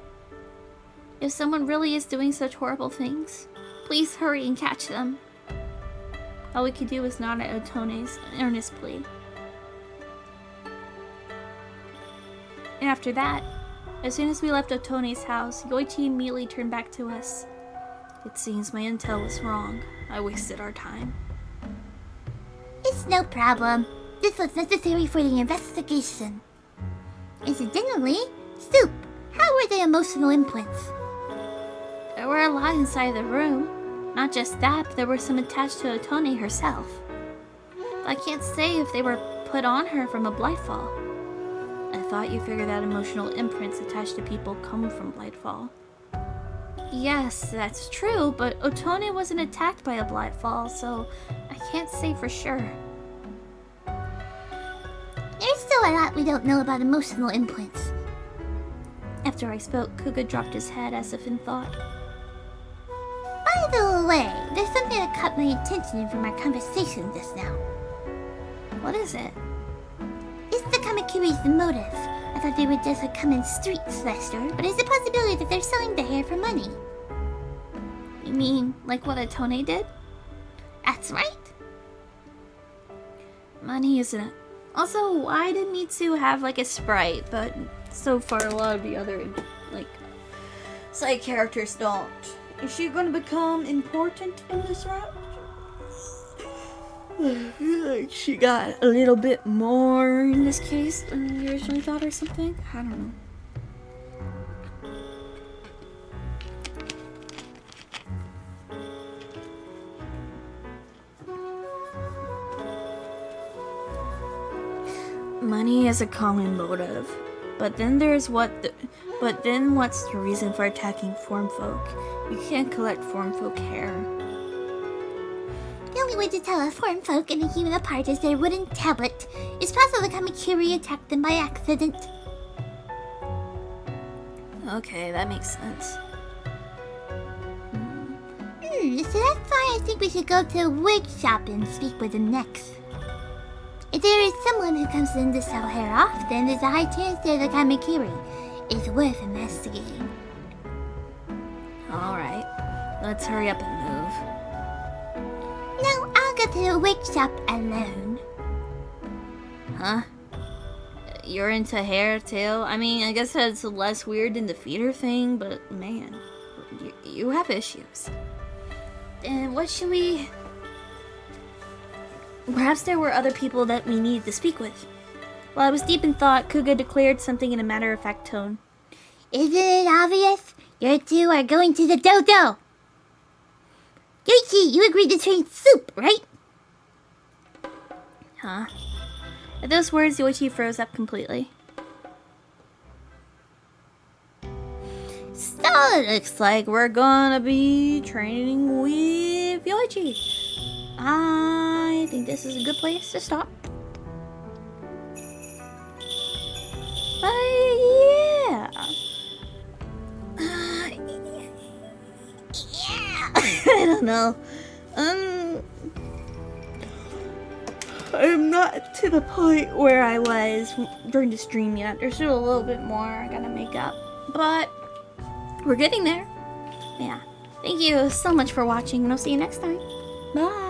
If someone really is doing such horrible things, please hurry and catch them. All we could do was nod at Otone's earnest plea. And after that, as soon as we left Otone's house, Yoichi immediately turned back to us. It seems my intel was wrong. I wasted our time. It's no problem. This was necessary for the investigation. Incidentally, Soup, how were the emotional imprints? There were a lot inside the room. Not just that, but there were some attached to Otone herself. I can't say if they were put on her from a Blightfall. I thought you figured that emotional imprints attached to people come from Blightfall. Yes, that's true, but Otone wasn't attacked by a Blightfall, so I can't say for sure. There's still a lot we don't know about emotional imprints. After I spoke, Kuga dropped his head as if in thought. By the way, there's something that caught my attention from our conversation just now. What is it? It's the Kamikiri's motive. I thought they were just a common street slasher, but it's a possibility that they're selling the hair for money. You mean like what Otone did? That's right. Money isn't it? Also, why did Mitsu have like a sprite, but so far a lot of the other like side characters don't? Is she gonna become important in this route? I feel like she got a little bit more in this case than you originally thought or something. I don't know. Money is a common motive, but then what's the reason for attacking form folk? You can't collect form folk hair. The only way to tell a form folk and a human apart is their wooden tablet. It's possible the Kamakiri attacked them by accident. Okay, that makes sense. So that's why I think we should go to a wig shop and speak with them next. If there is someone who comes in to sell hair off, then there's a high chance they're the Kamakiri. It's worth investigating. Alright, let's hurry up and move. No, I'll go to the wig shop alone. Huh? You're into hair too? I mean, I guess that's less weird than the feeder thing, but man, you have issues. Then what should we... Perhaps there were other people that we needed to speak with. While I was deep in thought, Kuga declared something in a matter-of-fact tone. Isn't it obvious? You two are going to the dodo. Yoichi, you agreed to train Soup, right? Huh? At those words, Yoichi froze up completely. So it looks like we're gonna be training with Yoichi. I think this is a good place to stop. But yeah. I don't know. I'm not to the point where I was during the stream yet. There's still a little bit more I gotta make up. But we're getting there. Yeah. Thank you so much for watching, and I'll see you next time. Bye.